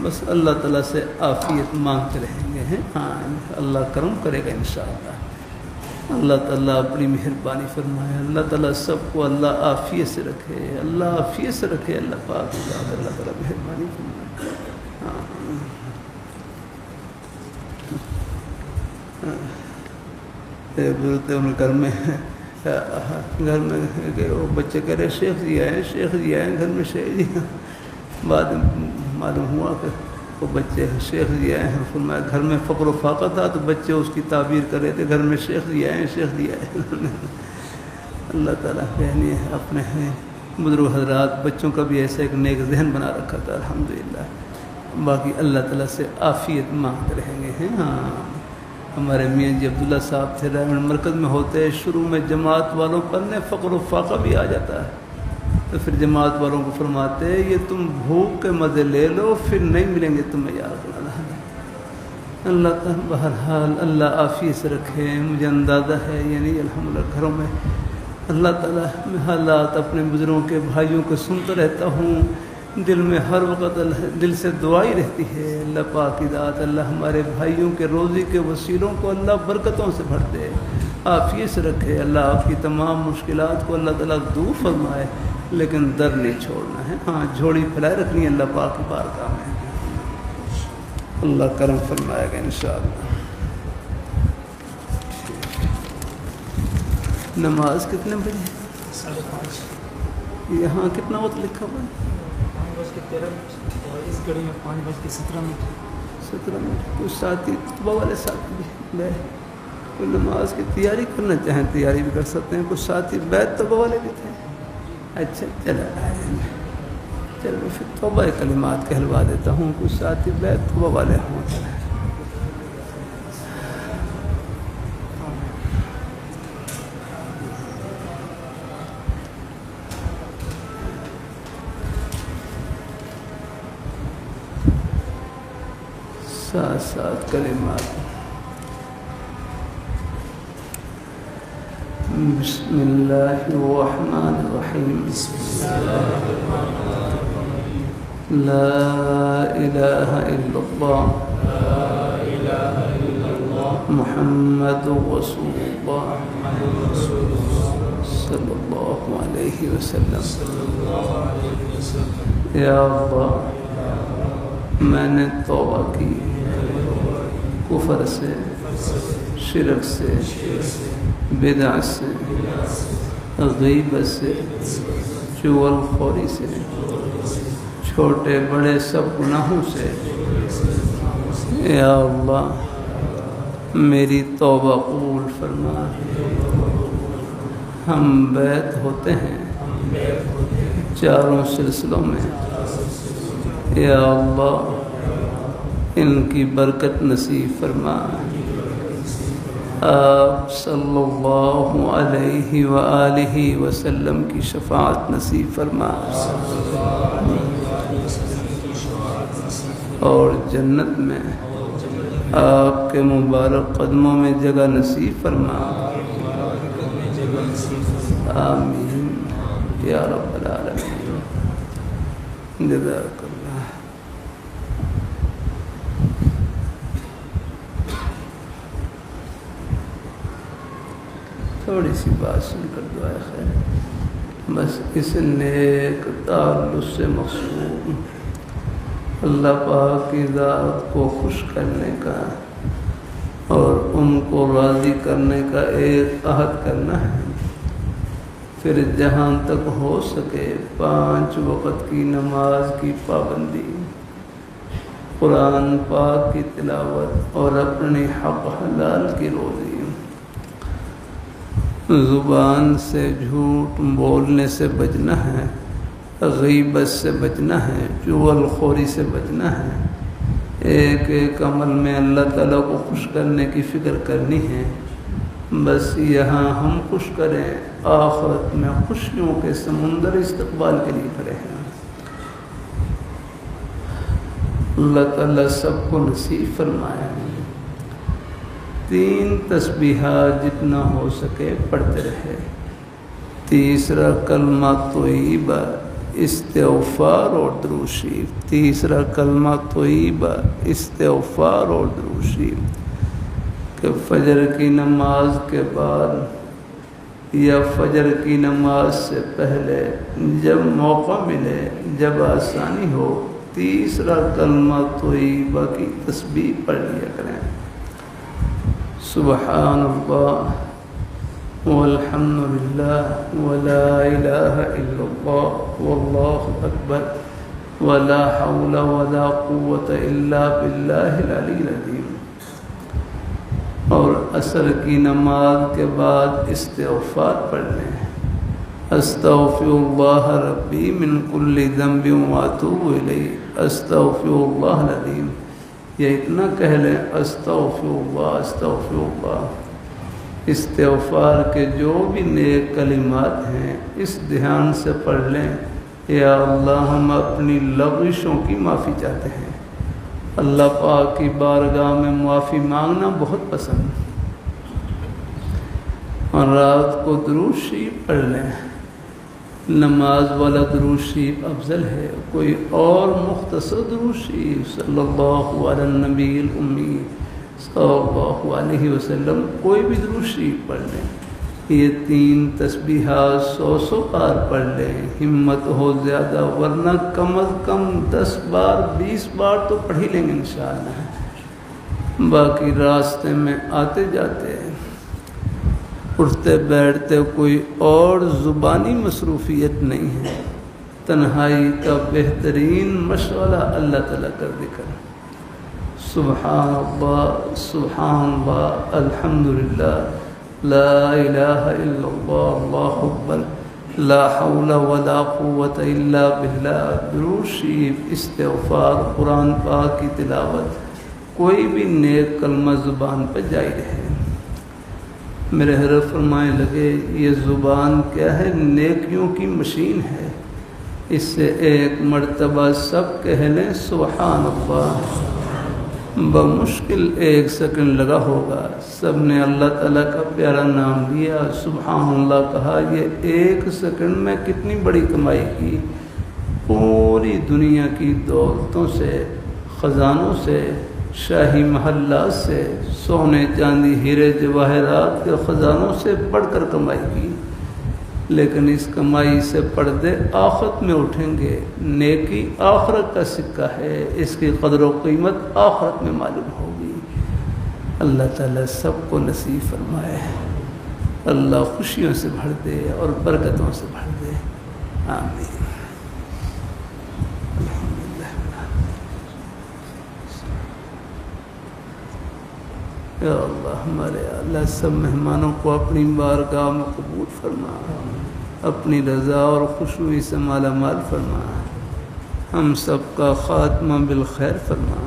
بس اللہ تعالیٰ سے عافیت مانگتے رہیں گے. ہاں اللہ کرم کرے گا انشاءاللہ. اللہ تعالیٰ اپنی مہربانی فرمائے. اللہ تعالیٰ سب کو اللہ عافیت سے رکھے. اللہ عافیت سے رکھے. اللہ پاک کی ذات اللہ تعالیٰ مہربانی فرمائے. ان گھر میں وہ بچے کہہ رہے شیخ جی آئے گھر میں. شیخ جی بعد معلوم ہوا کہ وہ بچے شیخ جی آئے ہیں. فرمایا گھر میں فقر و فاقہ تھا تو بچے اس کی تعبیر کر رہے تھے گھر میں شیخ جی آئے ہیں. اللہ تعالیٰ کہنی ہے اپنے بزرگ حضرات بچوں کا بھی ایسا ایک نیک ذہن بنا رکھا تھا الحمدللہ. باقی اللہ تعالیٰ سے عافیت مانگتے رہیں گے. ہاں ہمارے میاں جی عبداللہ صاحب تھے رحمت مرکز میں ہوتے شروع میں جماعت والوں پر نے فقر و فاقہ بھی آ جاتا ہے تو پھر جماعت والوں کو فرماتے یہ تم بھوک کے مزے لے لو پھر نہیں ملیں گے تمہیں یاد. اللہ تعالیٰ بہرحال اللہ عافیت سے رکھے. مجھے اندازہ ہے یعنی الحمدللہ گھروں میں اللہ تعالیٰ میں حالات اپنے بزرگوں کے بھائیوں کو سنتا رہتا ہوں. دل میں ہر وقت دل سے دعا ہی رہتی ہے. اللہ پاک کی ذات اللہ ہمارے بھائیوں کے روزی کے وسیلوں کو اللہ برکتوں سے بھر دے عافیت سے رکھے. اللہ آپ کی تمام مشکلات کو اللہ تعالیٰ دور فرمائے لیکن در نہیں چھوڑنا ہے. ہاں جھوڑی پھیلائے رکھنی ہے اللہ پاک کی بارگاہ میں. اللہ کرم فرمائے گا انشاءاللہ. نماز کتنے بجے؟ 5:30. یہاں کتنا وقت لکھا ہوا ہے؟ 5:13 اس گھڑی میں 5:17. 17 کچھ ساتھی صبح والے ساتھی بھی گئے کوئی نماز کی تیاری کرنا چاہیں تیاری بھی کر سکتے ہیں. کچھ ساتھی بیت توبہ والے بھی تھے. اچھا چلو پھر توبہ کلمات کہلوا دیتا ہوں. کچھ ساتھی بیت توبہ والے ہوں. ساتھ کلمات بسم اللہ الرحمن الرحیم لا الہ الا اللہ محمد رسول اللہ صلی اللہ علیہ وسلم یا اللہ میں نے توبہ کی کفر سے، شرک سے، بدعت سے، غیبت سے، چغل خوری سے، چھوٹے بڑے سب گناہوں سے۔ یا اللہ میری توبہ قبول فرما۔ ہم بیعت ہوتے ہیں چاروں سلسلوں میں، یا اللہ ان کی برکت نصیب فرما۔ آپ صلی اللہ علیہ وآلہ وسلم کی شفاعت نصیب فرما اور جنت میں آپ کے مبارک قدموں میں جگہ نصیب فرما۔ آمین یا رب العالمین۔ جزاک اللہ۔ تھوڑی سی بات سن کر دعائے خیر، بس اس نیک تعلق سے مقصود اللہ پاک کی ذات کو خوش کرنے کا اور ان کو راضی کرنے کا ایک عہد کرنا ہے۔ پھر جہاں تک ہو سکے 5 وقت کی نماز کی پابندی، قرآن پاک کی تلاوت اور اپنی حق حلال کی روزی، زبان سے جھوٹ بولنے سے بچنا ہے، غیبت سے بچنا ہے، چغل خوری سے بچنا ہے، ایک ایک عمل میں اللہ تعالیٰ کو خوش کرنے کی فکر کرنی ہے۔ بس یہاں ہم خوش کریں، آخرت میں خوشیوں کے سمندر استقبال کے لیے کھڑے ہیں۔ اللہ تعالیٰ سب کو نصیب فرمائے۔ 3 تسبیحات جتنا ہو سکے پڑھتے رہے۔ تیسرا کلمہ طیبہ، استغفار اور درود شریف۔ تیسرا کلمہ طیبہ، استغفار اور درود شریف، کہ فجر کی نماز کے بعد یا فجر کی نماز سے پہلے جب موقع ملے، جب آسانی ہو، تیسرا کلمہ طیبہ کی تسبیح پڑھ لیا کریں۔ سبحان اللہ والحمد للہ ولا الہ الا اللہ واللہ اکبر ولا حول ولا قوة الا باللہ العلی العظیم۔ اور عصر کی نماز کے بعد استغفار پڑھ لیں۔ استغفر اللہ ربی من کل ذنب واتوب الیہ، استغفر اللہ العظیم۔ یہ اتنا کہہ لیں استغفر اللہ استغفر اللہ۔ استغفار کے جو بھی نیک کلمات ہیں اس دھیان سے پڑھ لیں۔ یا اللہ ہم اپنی لغزشوں کی معافی چاہتے ہیں، اللہ پاک کی بارگاہ میں معافی مانگنا بہت پسند، اور رات کو درود شریف پڑھ لیں۔ نماز والا درود شریف افضل ہے، کوئی اور مختصر درود شریف صلی اللہ علی النبی الامی صلی اللہ علیہ وسلم، کوئی بھی درود شریف پڑھ لیں۔ یہ 3 تسبیحات 100 بار پڑھ لیں، ہمت ہو زیادہ، ورنہ کم از کم 10 بار 20 بار تو پڑھ ہی لیں گے انشاءاللہ۔ باقی راستے میں آتے جاتے اٹھتے بیٹھتے کوئی اور زبانی مصروفیت نہیں ہے۔ تنہائی کا بہترین مشغلہ اللہ تعالیٰ کا ذکر۔ سبحان اللہ الحمدللہ لا الہ الا اللہ اللہ اکبر لا حول ولا قوة الا باللہ، درود شریف، استغفار، قرآن پاک کی تلاوت، کوئی بھی نیک کلمہ زبان پہ جاری رہے۔ میرے حضرت فرمائے لگے یہ زبان کیا ہے؟ نیکیوں کی مشین ہے، اس سے ایک مرتبہ سب کہہ لیں سبحان اللہ بمشکل 1 سیکنڈ لگا ہوگا، سب نے اللہ تعالیٰ کا پیارا نام لیا، سبحان اللہ کہا، یہ 1 سیکنڈ میں کتنی بڑی کمائی کی، پوری دنیا کی دولتوں سے، خزانوں سے، شاہی محلات سے، سونے چاندی ہیرے جواہرات کے خزانوں سے بڑھ کر کمائی کی، لیکن اس کمائی سے پردے آخرت میں اٹھیں گے۔ نیکی آخرت کا سکہ ہے، اس کی قدر و قیمت آخرت میں معلوم ہوگی۔ اللہ تعالیٰ سب کو نصیب فرمائے، اللہ خوشیوں سے بھر دے اور برکتوں سے بھر دے، آمین۔ یا اللہ، ہمارے اللہ سب مہمانوں کو اپنی بارگاہ میں قبول فرما، اپنی رضا اور خوشنودی سے مالا مال فرما، ہم سب کا خاتمہ بالخیر فرما،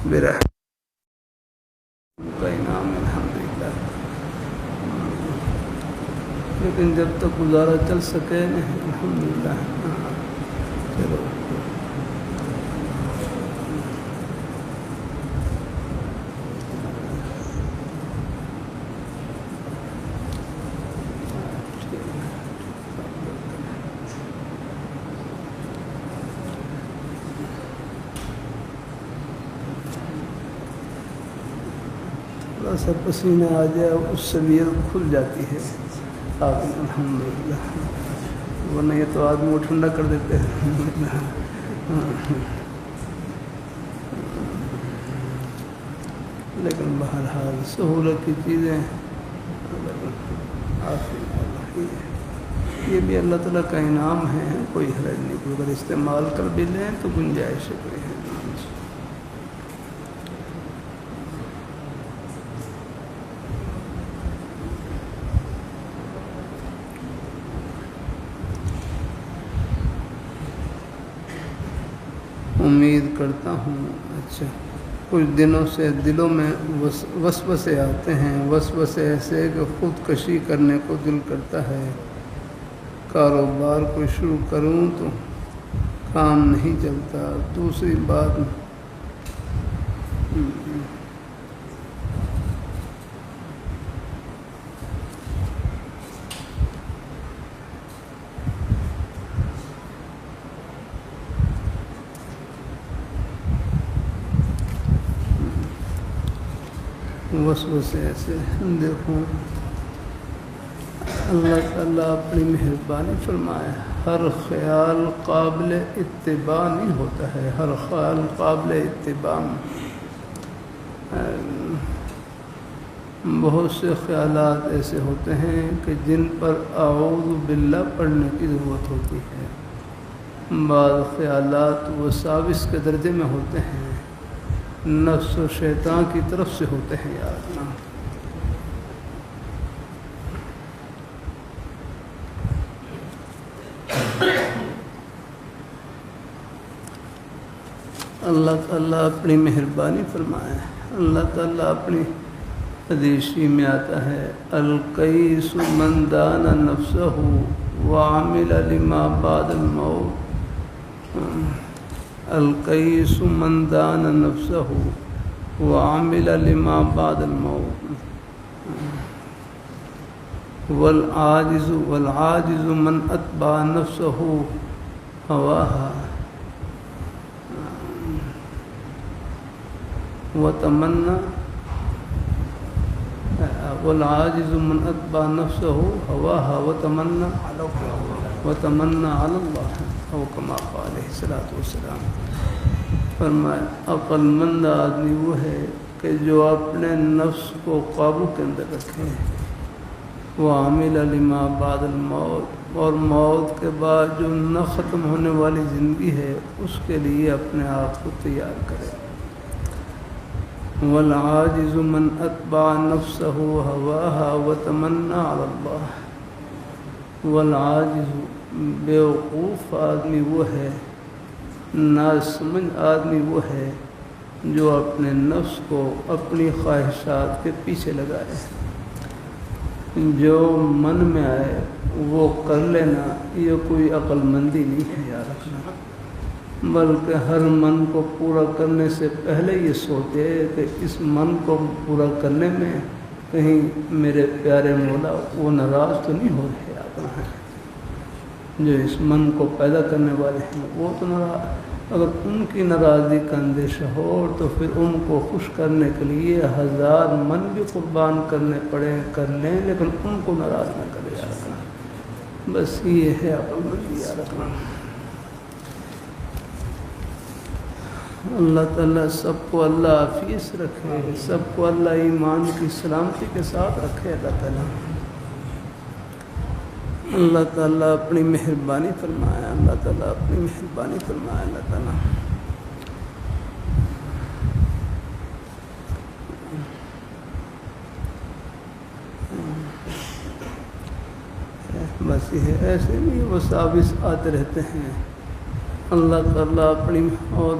برحمتک کا انعام الحمدللہ۔ لیکن جب تک گزارا چل سکے نہیں، الحمدللہ۔ چلو تھوڑا سا پسینہ آ جائے اس سے نیت کھل جاتی ہے، آمین الحمدللہ، ورنہ یہ تو آدمی وہ ٹھنڈا کر دیتے ہیں۔ لیکن بہرحال سہولت کی چیزیں یہ بھی اللہ تعالیٰ کا انعام ہے، کوئی حرج نہیں، کوئی اگر استعمال کر بھی لیں تو گنجائش کوئی ہے۔ امید کرتا ہوں اچھا کچھ دنوں سے دلوں میں وسوسے آتے ہیں، وسوسے ایسے کہ خودکشی کرنے کو دل کرتا ہے، کاروبار کو شروع کروں تو کام نہیں چلتا، دوسری بات وسوسے ایسے دیکھو، اللہ تعالیٰ اپنی مہربانی فرمائے، ہر خیال قابل اتباع نہیں ہوتا ہے، ہر خیال قابل اتباع، بہت سے خیالات ایسے ہوتے ہیں کہ جن پر اعوذ باللہ پڑھنے کی ضرورت ہوتی ہے، بعض خیالات وساوس کے درجے میں ہوتے ہیں، نفس و شیطان کی طرف سے ہوتے ہیں، یاد نا اللہ تعالیٰ اپنی مہربانی فرمائے، اللہ تعالیٰ اپنی حدیثی میں آتا ہے، القیس من دان نفسہ وعمل لما بعد الموت، القیس من دان نفسہ وعمل لما بعد الموت، والعاجز من اتبع نفسہ ہواہا وتمنى، والعاجز من اتبع نفسہ ہواہا وتمنى على اللہ، او کما قال علیہ الصلوۃ والسلام۔ فرمایا عقل مند آدمی وہ ہے کہ جو اپنے نفس کو قابو کے اندر رکھے، وہ عامل لما بعد الموت، اور موت کے بعد جو نہ ختم ہونے والی زندگی ہے اس کے لیے اپنے آپ کو تیار کرے، والعاجز من اتبع نفسہ ہواہا وتمنى علی اللہ، والعاجز بیوقوف آدمی وہ ہے، ناسمجھ آدمی وہ ہے جو اپنے نفس کو اپنی خواہشات کے پیچھے لگائے، جو من میں آئے وہ کر لینا، یہ کوئی عقل مندی نہیں ہے، یاد رکھنا۔ بلکہ ہر من کو پورا کرنے سے پہلے یہ سوچے کہ اس من کو پورا کرنے میں کہیں میرے پیارے مولا وہ ناراض تو نہیں ہو رہے اپنا ہے جو اس من کو پیدا کرنے والے ہیں وہ تو ناراض، اگر ان کی ناراضگی کا اندیشہ ہو تو پھر ان کو خوش کرنے کے لیے 1000 من بھی قربان کرنے پڑے کر لیں، لیکن ان کو ناراض نہ کرے یا رکھنا، بس یہ ہے عقل مندی یا رکھنا۔ اللہ تعالیٰ سب کو اللہ عافیت سے رکھے، سب کو اللہ ایمان کی سلامتی کے ساتھ رکھے۔ اللہ تعالیٰ اپنی مہربانی فرمائے، اللہ تعالیٰ اپنی مہربانی فرمائے۔ اللہ تعالیٰ بس یہ ہے، ایسے بھی وساوس آتے رہتے ہیں۔ اللہ تعالیٰ اپنی اور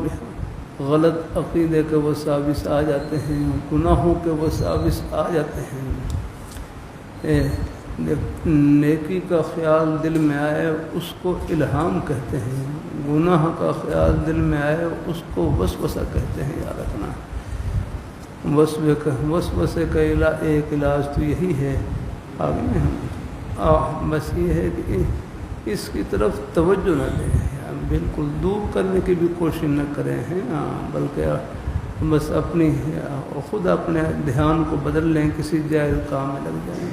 غلط عقیدے کے وساوس آ جاتے ہیں، گناہوں کے وساوس آ جاتے ہیں۔ نیکی کا خیال دل میں آئے اس کو الہام کہتے ہیں، گناہ کا خیال دل میں آئے اس کو وسوسہ کہتے ہیں۔ یاد رکھنا، وسوسے کا ایک علاج تو یہی ہے، آگے میں ہم بس یہ ہے کہ اس کی طرف توجہ نہ دیں، بالکل دور کرنے کی بھی کوشش نہ کریں ہیں، بلکہ بس اپنی خود اپنے دھیان کو بدل لیں، کسی جائز کام میں لگ جائیں۔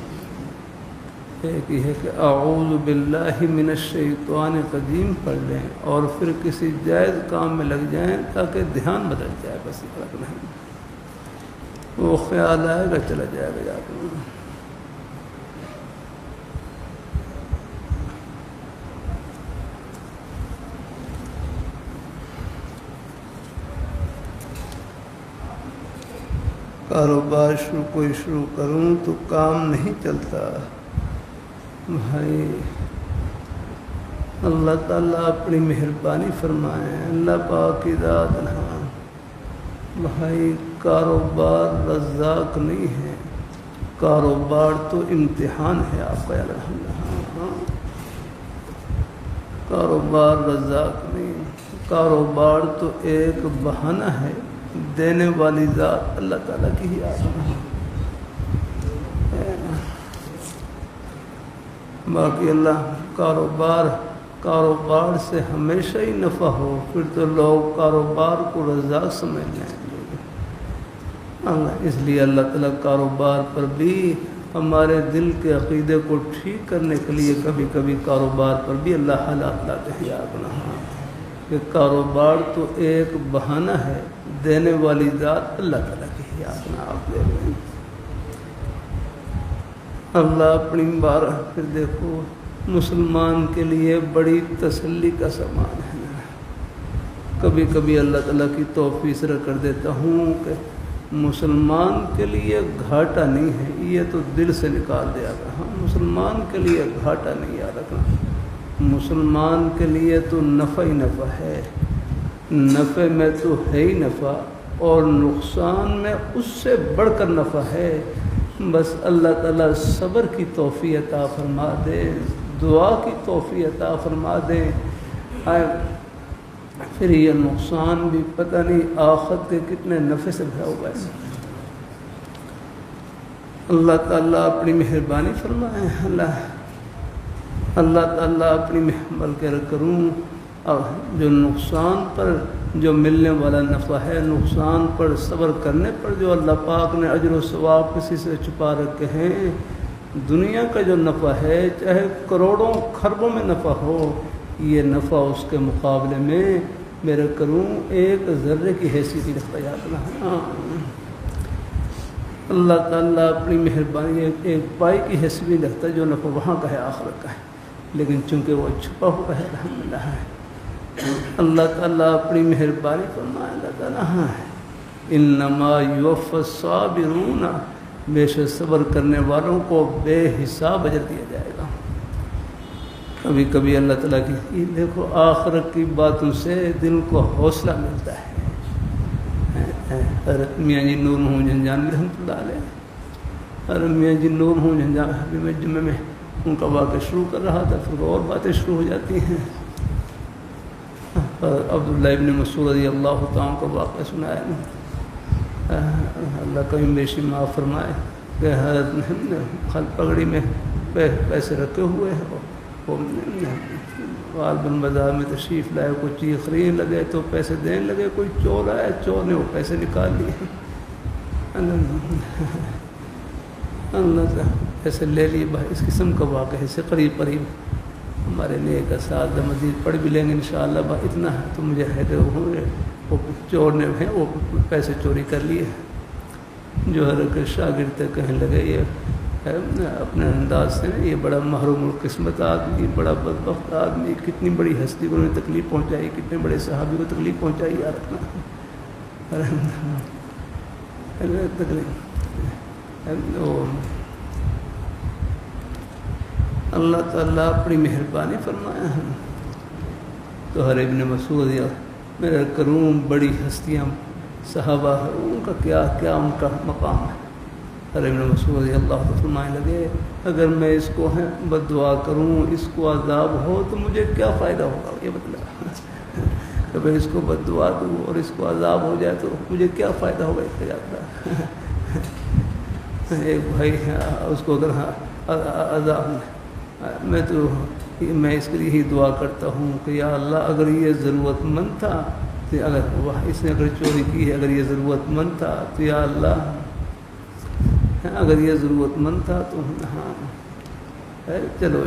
ایک یہ ہے کہ اعوذ باللہ من الشیطان الرجیم پڑھ لیں اور پھر کسی جائز کام میں لگ جائیں تاکہ دھیان بدل جائے، بس فرق نہیں، وہ خیال آئے گا چلا جائے گا یاد میں۔ کاروبار کوئی شروع کروں تو کام نہیں چلتا بھائی، اللہ تعالیٰ اپنی مہربانی فرمائے، اللہ پاک کی ذات ہے بھائی، کاروبار رزاق نہیں ہے، کاروبار تو امتحان ہے آپ کا، الحمدللہ کاروبار رزاق نہیں، کاروبار تو ایک بہانہ ہے، دینے والی ذات اللہ تعالیٰ کی ہی آسان ہے۔ باقی اللہ کاروبار سے ہمیشہ ہی نفع ہو، پھر تو لوگ کاروبار کو رزاق سمجھ لیں اللہ، اس لیے اللہ تعالیٰ کاروبار پر بھی ہمارے دل کے عقیدے کو ٹھیک کرنے کے لیے کبھی کبھی کاروبار پر بھی اللہ حالات لاتے ہیں۔ یاد رکھنا کہ کاروبار تو ایک بہانہ ہے، دینے والی ذات اللہ تعالیٰ کی ہی آسنا آپ دے رہے ہیں۔ اللہ اپنی بار پھر دیکھو مسلمان کے لیے بڑی تسلی کا سامان ہے، کبھی کبھی اللہ تعالیٰ کی توفیق سے کر دیتا ہوں کہ مسلمان کے لیے گھاٹا نہیں ہے، یہ تو دل سے نکال دیا گا، ہاں مسلمان کے لیے گھاٹا نہیں، یاد رکھنا مسلمان کے لیے تو نفع ہی نفع ہے، نفع میں تو ہے ہی نفع، اور نقصان میں اس سے بڑھ کر نفع ہے۔ بس اللہ تعالیٰ صبر کی توفیق عطا فرما دے، دعا کی توفیق عطا فرما دے، پھر یہ نقصان بھی پتہ نہیں آخرت کے کتنے نفع سے بھرا ہوا ہے۔ اللہ تعالیٰ اپنی مہربانی فرمائے، اللہ تعالیٰ اپنی بلکہ کروں جو نقصان پر جو ملنے والا نفع ہے، نقصان پر صبر کرنے پر جو اللہ پاک نے اجر و ثواب کسی سے چھپا رکھے ہیں، دنیا کا جو نفع ہے چاہے کروڑوں خربوں میں نفع ہو، یہ نفع اس کے مقابلے میں میرے کروں ایک ذرے کی حیثیت ہی رکھتا جاتا ہے۔ اللہ تعالیٰ اپنی مہربانی ایک پائی کی حیثیت نہیں رکھتا، جو نفع وہاں کا ہے آخرت کا ہے، لیکن چونکہ وہ چھپا ہوا ہے الحمدللہ ہے۔ اللہ تعالیٰ اپنی مہربانی فرمائے، اللہ تعالیٰ انما یوفی الصابرون، بے شک صبر کرنے والوں کو بے حساب اجر دیا جائے گا۔ کبھی کبھی اللہ تعالیٰ کی دیکھو آخرت کی باتوں سے دل کو حوصلہ ملتا ہے۔ حضرت میاں جی نور محمد جھنجھانی رحمۃ اللہ علیہ، حضرت میاں جی نور محمد جھنجھانی میں جمعے میں ان کا واقعہ شروع کر رہا تھا، پھر اور باتیں شروع ہو جاتی ہیں۔ عبداللہ ابن مسعود رضی اللہ تعالیٰ کا واقعہ سنایا نا، اللہ کبھی بیشی معاف فرمائے کہ حضرت نے خل پگڑی میں پیسے رکھے ہوئے ہیں، وہ غالباً بازار میں تشریف لائے، کوئی چیز خریدنے لگے تو پیسے دینے لگے، کوئی چور آیا، چور نے وہ پیسے نکال لیے، اللہ پیسے لے لیے۔ بھائی اس قسم کا واقعہ ہے، اس سے قریب ہمارے نیک اساتذہ مزید پڑھ بھی لیں گے انشاءاللہ۔ اتنا ہے تو مجھے ہے کہ وہ چور نے وہ پیسے چوری کر لیے۔ جو ہر شاگرد کہنے لگے یہ اپنے انداز سے یہ بڑا محروم القسمت آدمی، بڑا بدبخت آدمی، کتنی بڑی ہستی کو انہوں نے تکلیف پہنچائی، کتنے بڑے صحابی کو تکلیف پہنچائی یار اللہ تعالیٰ اپنی مہربانی فرمایا ہے تو ہر ابن مسعود میرا کروں بڑی ہستیاں صحابہ ان کا کیا ان کا مقام ہے۔ ہر ابن مسعود رضی اللہ تعالیٰ فرمانے لگے اگر میں اس کو بد دعا کروں، اس کو عذاب ہو تو مجھے کیا فائدہ ہوگا، یہ مطلب کہ میں اس کو بد دعا دوں اور اس کو عذاب ہو جائے تو مجھے کیا فائدہ ہوگا، اس کا جاتا ایک بھائی اس کو اگر عذاب میں اس کے لیے ہی دعا کرتا ہوں کہ یا اللہ اگر یہ ضرورت مند تھا تو اس نے اگر چوری کی ہے، اگر یہ ضرورت مند تھا تو یا اللہ اگر یہ ضرورت مند تھا تو ہاں چلو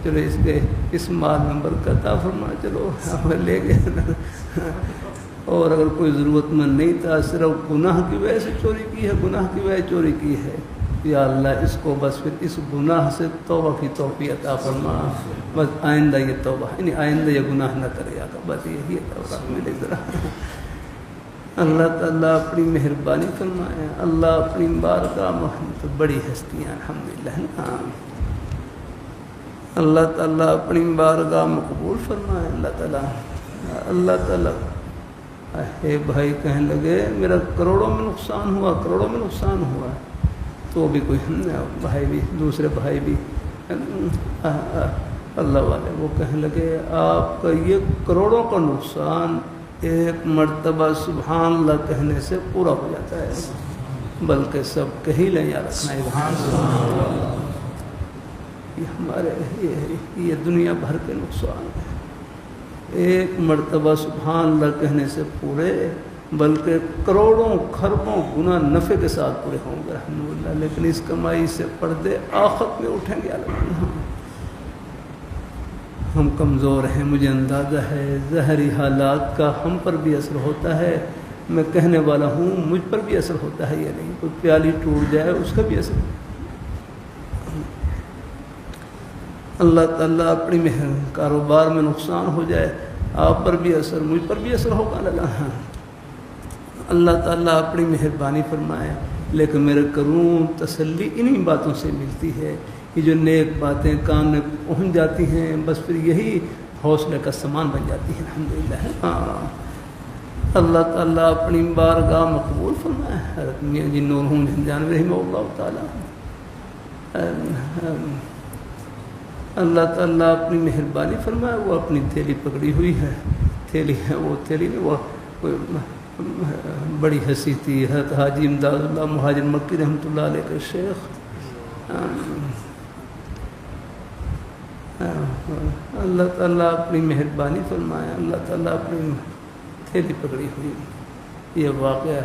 چلو اس مال میں برکت عطا فرما، چلو ہمیں لے گئے۔ اور اگر کوئی ضرورت مند نہیں تھا، صرف گناہ کی وجہ سے چوری کی ہے، گناہ کی وجہ چوری کی ہے، یا اللہ اس کو بس پھر اس گناہ سے توبہ کی توفیق عطا فرما، بس آئندہ یہ توبہ یعنی آئندہ یہ گناہ نہ کرے آقا، بس یہی توبہ میرے ذرا۔ اللہ تعالیٰ اپنی مہربانی فرمائے، اللہ اپنی بارگاہ میں بڑی ہستیاں الحمدللہ، اللہ تعالیٰ اپنی بارگاہ میں قبول فرمائے۔ اللہ تعالیٰ ایک بھائی کہنے لگے میرا کروڑوں میں نقصان ہوا، تو بھی کوئی بھائی بھی دوسرے بھائی بھی اللہ والے وہ کہنے لگے آپ کا یہ کروڑوں کا نقصان ایک مرتبہ سبحان اللہ کہنے سے پورا ہو جاتا ہے، بلکہ سب کہیں لیں یا رکھنا ہے یہ ہمارے یہ دنیا بھر کے نقصان ہے، ایک مرتبہ سبحان اللہ کہنے سے پورے بلکہ کروڑوں خربوں گنا نفع کے ساتھ پورے ہوں گے الحمدللہ، لیکن اس کمائی سے پردے آخرت میں اٹھیں گے الحمدللہ۔ ہم کمزور ہیں، مجھے اندازہ ہے ظاہری حالات کا ہم پر بھی اثر ہوتا ہے، میں کہنے والا ہوں مجھ پر بھی اثر ہوتا ہے یا نہیں، کوئی پیالی ٹوٹ جائے اس کا بھی اثر، اللہ تعالیٰ اپنی کاروبار میں نقصان ہو جائے آپ پر بھی اثر، مجھ پر بھی اثر ہوگا اللہ تعالیٰ اپنی مہربانی فرمائے۔ لیکن میرے کروں تسلی انہی باتوں سے ملتی ہے کہ جو نیک باتیں کان میں پہنچ جاتی ہیں بس پھر یہی حوصلے کا سامان بن جاتی ہے الحمدللہ۔ اللہ تعالیٰ اپنی بارگاہ مقبول فرمائے۔ حضرت میاں جی نور جان رحمہ اللہ تعالیٰ، اللہ تعالیٰ اپنی مہربانی فرمائے، وہ اپنی تھیلی پکڑی ہوئی ہے، تھیلی ہے وہ تھیلی میں وہ بڑی ہنسی تھی۔ حضرت حاجی امداد اللہ مہاجر مکی رحمۃ اللہ علیہ کے شیخ، اللہ تعالیٰ اپنی مہربانی فرمائے، اللہ تعالیٰ اپنی تھیلی پکڑی ہوئی۔ یہ واقعہ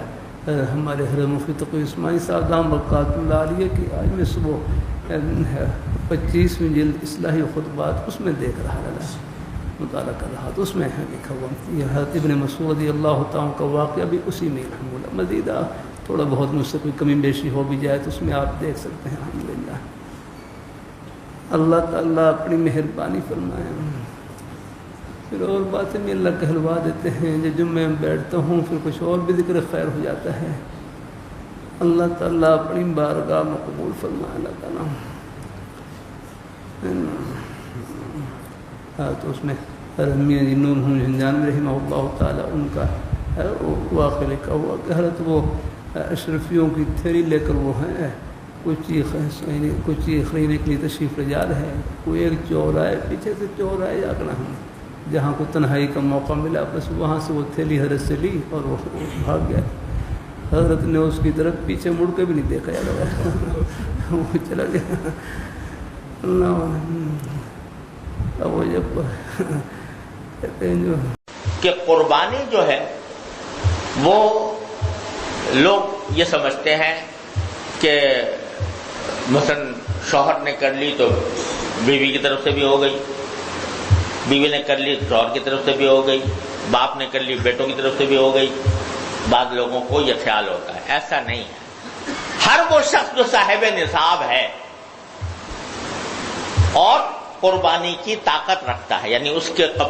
ہمارے حضرت مفتی تقی عثمانی صاحب دام برکات اللہ علیہ کی آج میں صبح 25ویں جلد اصلاحی خطبات اس میں دیکھ رہا تھا، مطالعہ کر رہا تو اس میں ہے لکھا ہوا یہ حضرت ابن مسعود رضی اللہ تعالیٰ کا واقعہ بھی اسی میں الحمدللہ۔ مزید تھوڑا بہت مجھ سے کوئی کمی بیشی ہو بھی جائے تو اس میں آپ دیکھ سکتے ہیں الحمدللہ۔ اللہ تعالیٰ اپنی مہربانی فرمائے۔ پھر اور باتیں بھی اللہ کہلوا دیتے ہیں، جب میں بیٹھتا ہوں پھر کچھ اور بھی ذکر خیر ہو جاتا ہے۔ اللہ تعالیٰ اپنی بارگاہ میں قبول فرمائے۔ اللہ تعالیٰ تو اس میں میاں جی نور جان رحمہ اللہ تعالیٰ ان کا واقعہ لکھا ہوا کہ حضرت وہ اشرفیوں کی تھیلی لے کر وہ ہیں کچھ چیز خریدنے کے لیے تشریف لے جا رہے ہیں، کوئی ایک چور آئے، پیچھے سے چور آئے جا کر ہم جہاں کو تنہائی کا موقع ملا، بس وہاں سے وہ تھیلی حضرت سے لی اور وہ بھاگ گیا۔ حضرت نے اس کی طرف پیچھے مڑ کے بھی نہیں دیکھا یار، وہ چلا گیا۔ اب وہ جب کہتے ہیں جو کہ قربانی جو ہے وہ لوگ یہ سمجھتے ہیں کہ مثلا شوہر نے کر لی تو بیوی کی طرف سے بھی ہو گئی، بیوی نے کر لی شوہر کی طرف سے بھی ہو گئی، باپ نے کر لی بیٹوں کی طرف سے بھی ہو گئی۔ بعض لوگوں کو یہ خیال ہوتا ہے، ایسا نہیں ہے۔ ہر وہ شخص جو صاحب نصاب ہے اور قربانی کی طاقت رکھتا ہے، یعنی اس کے قبل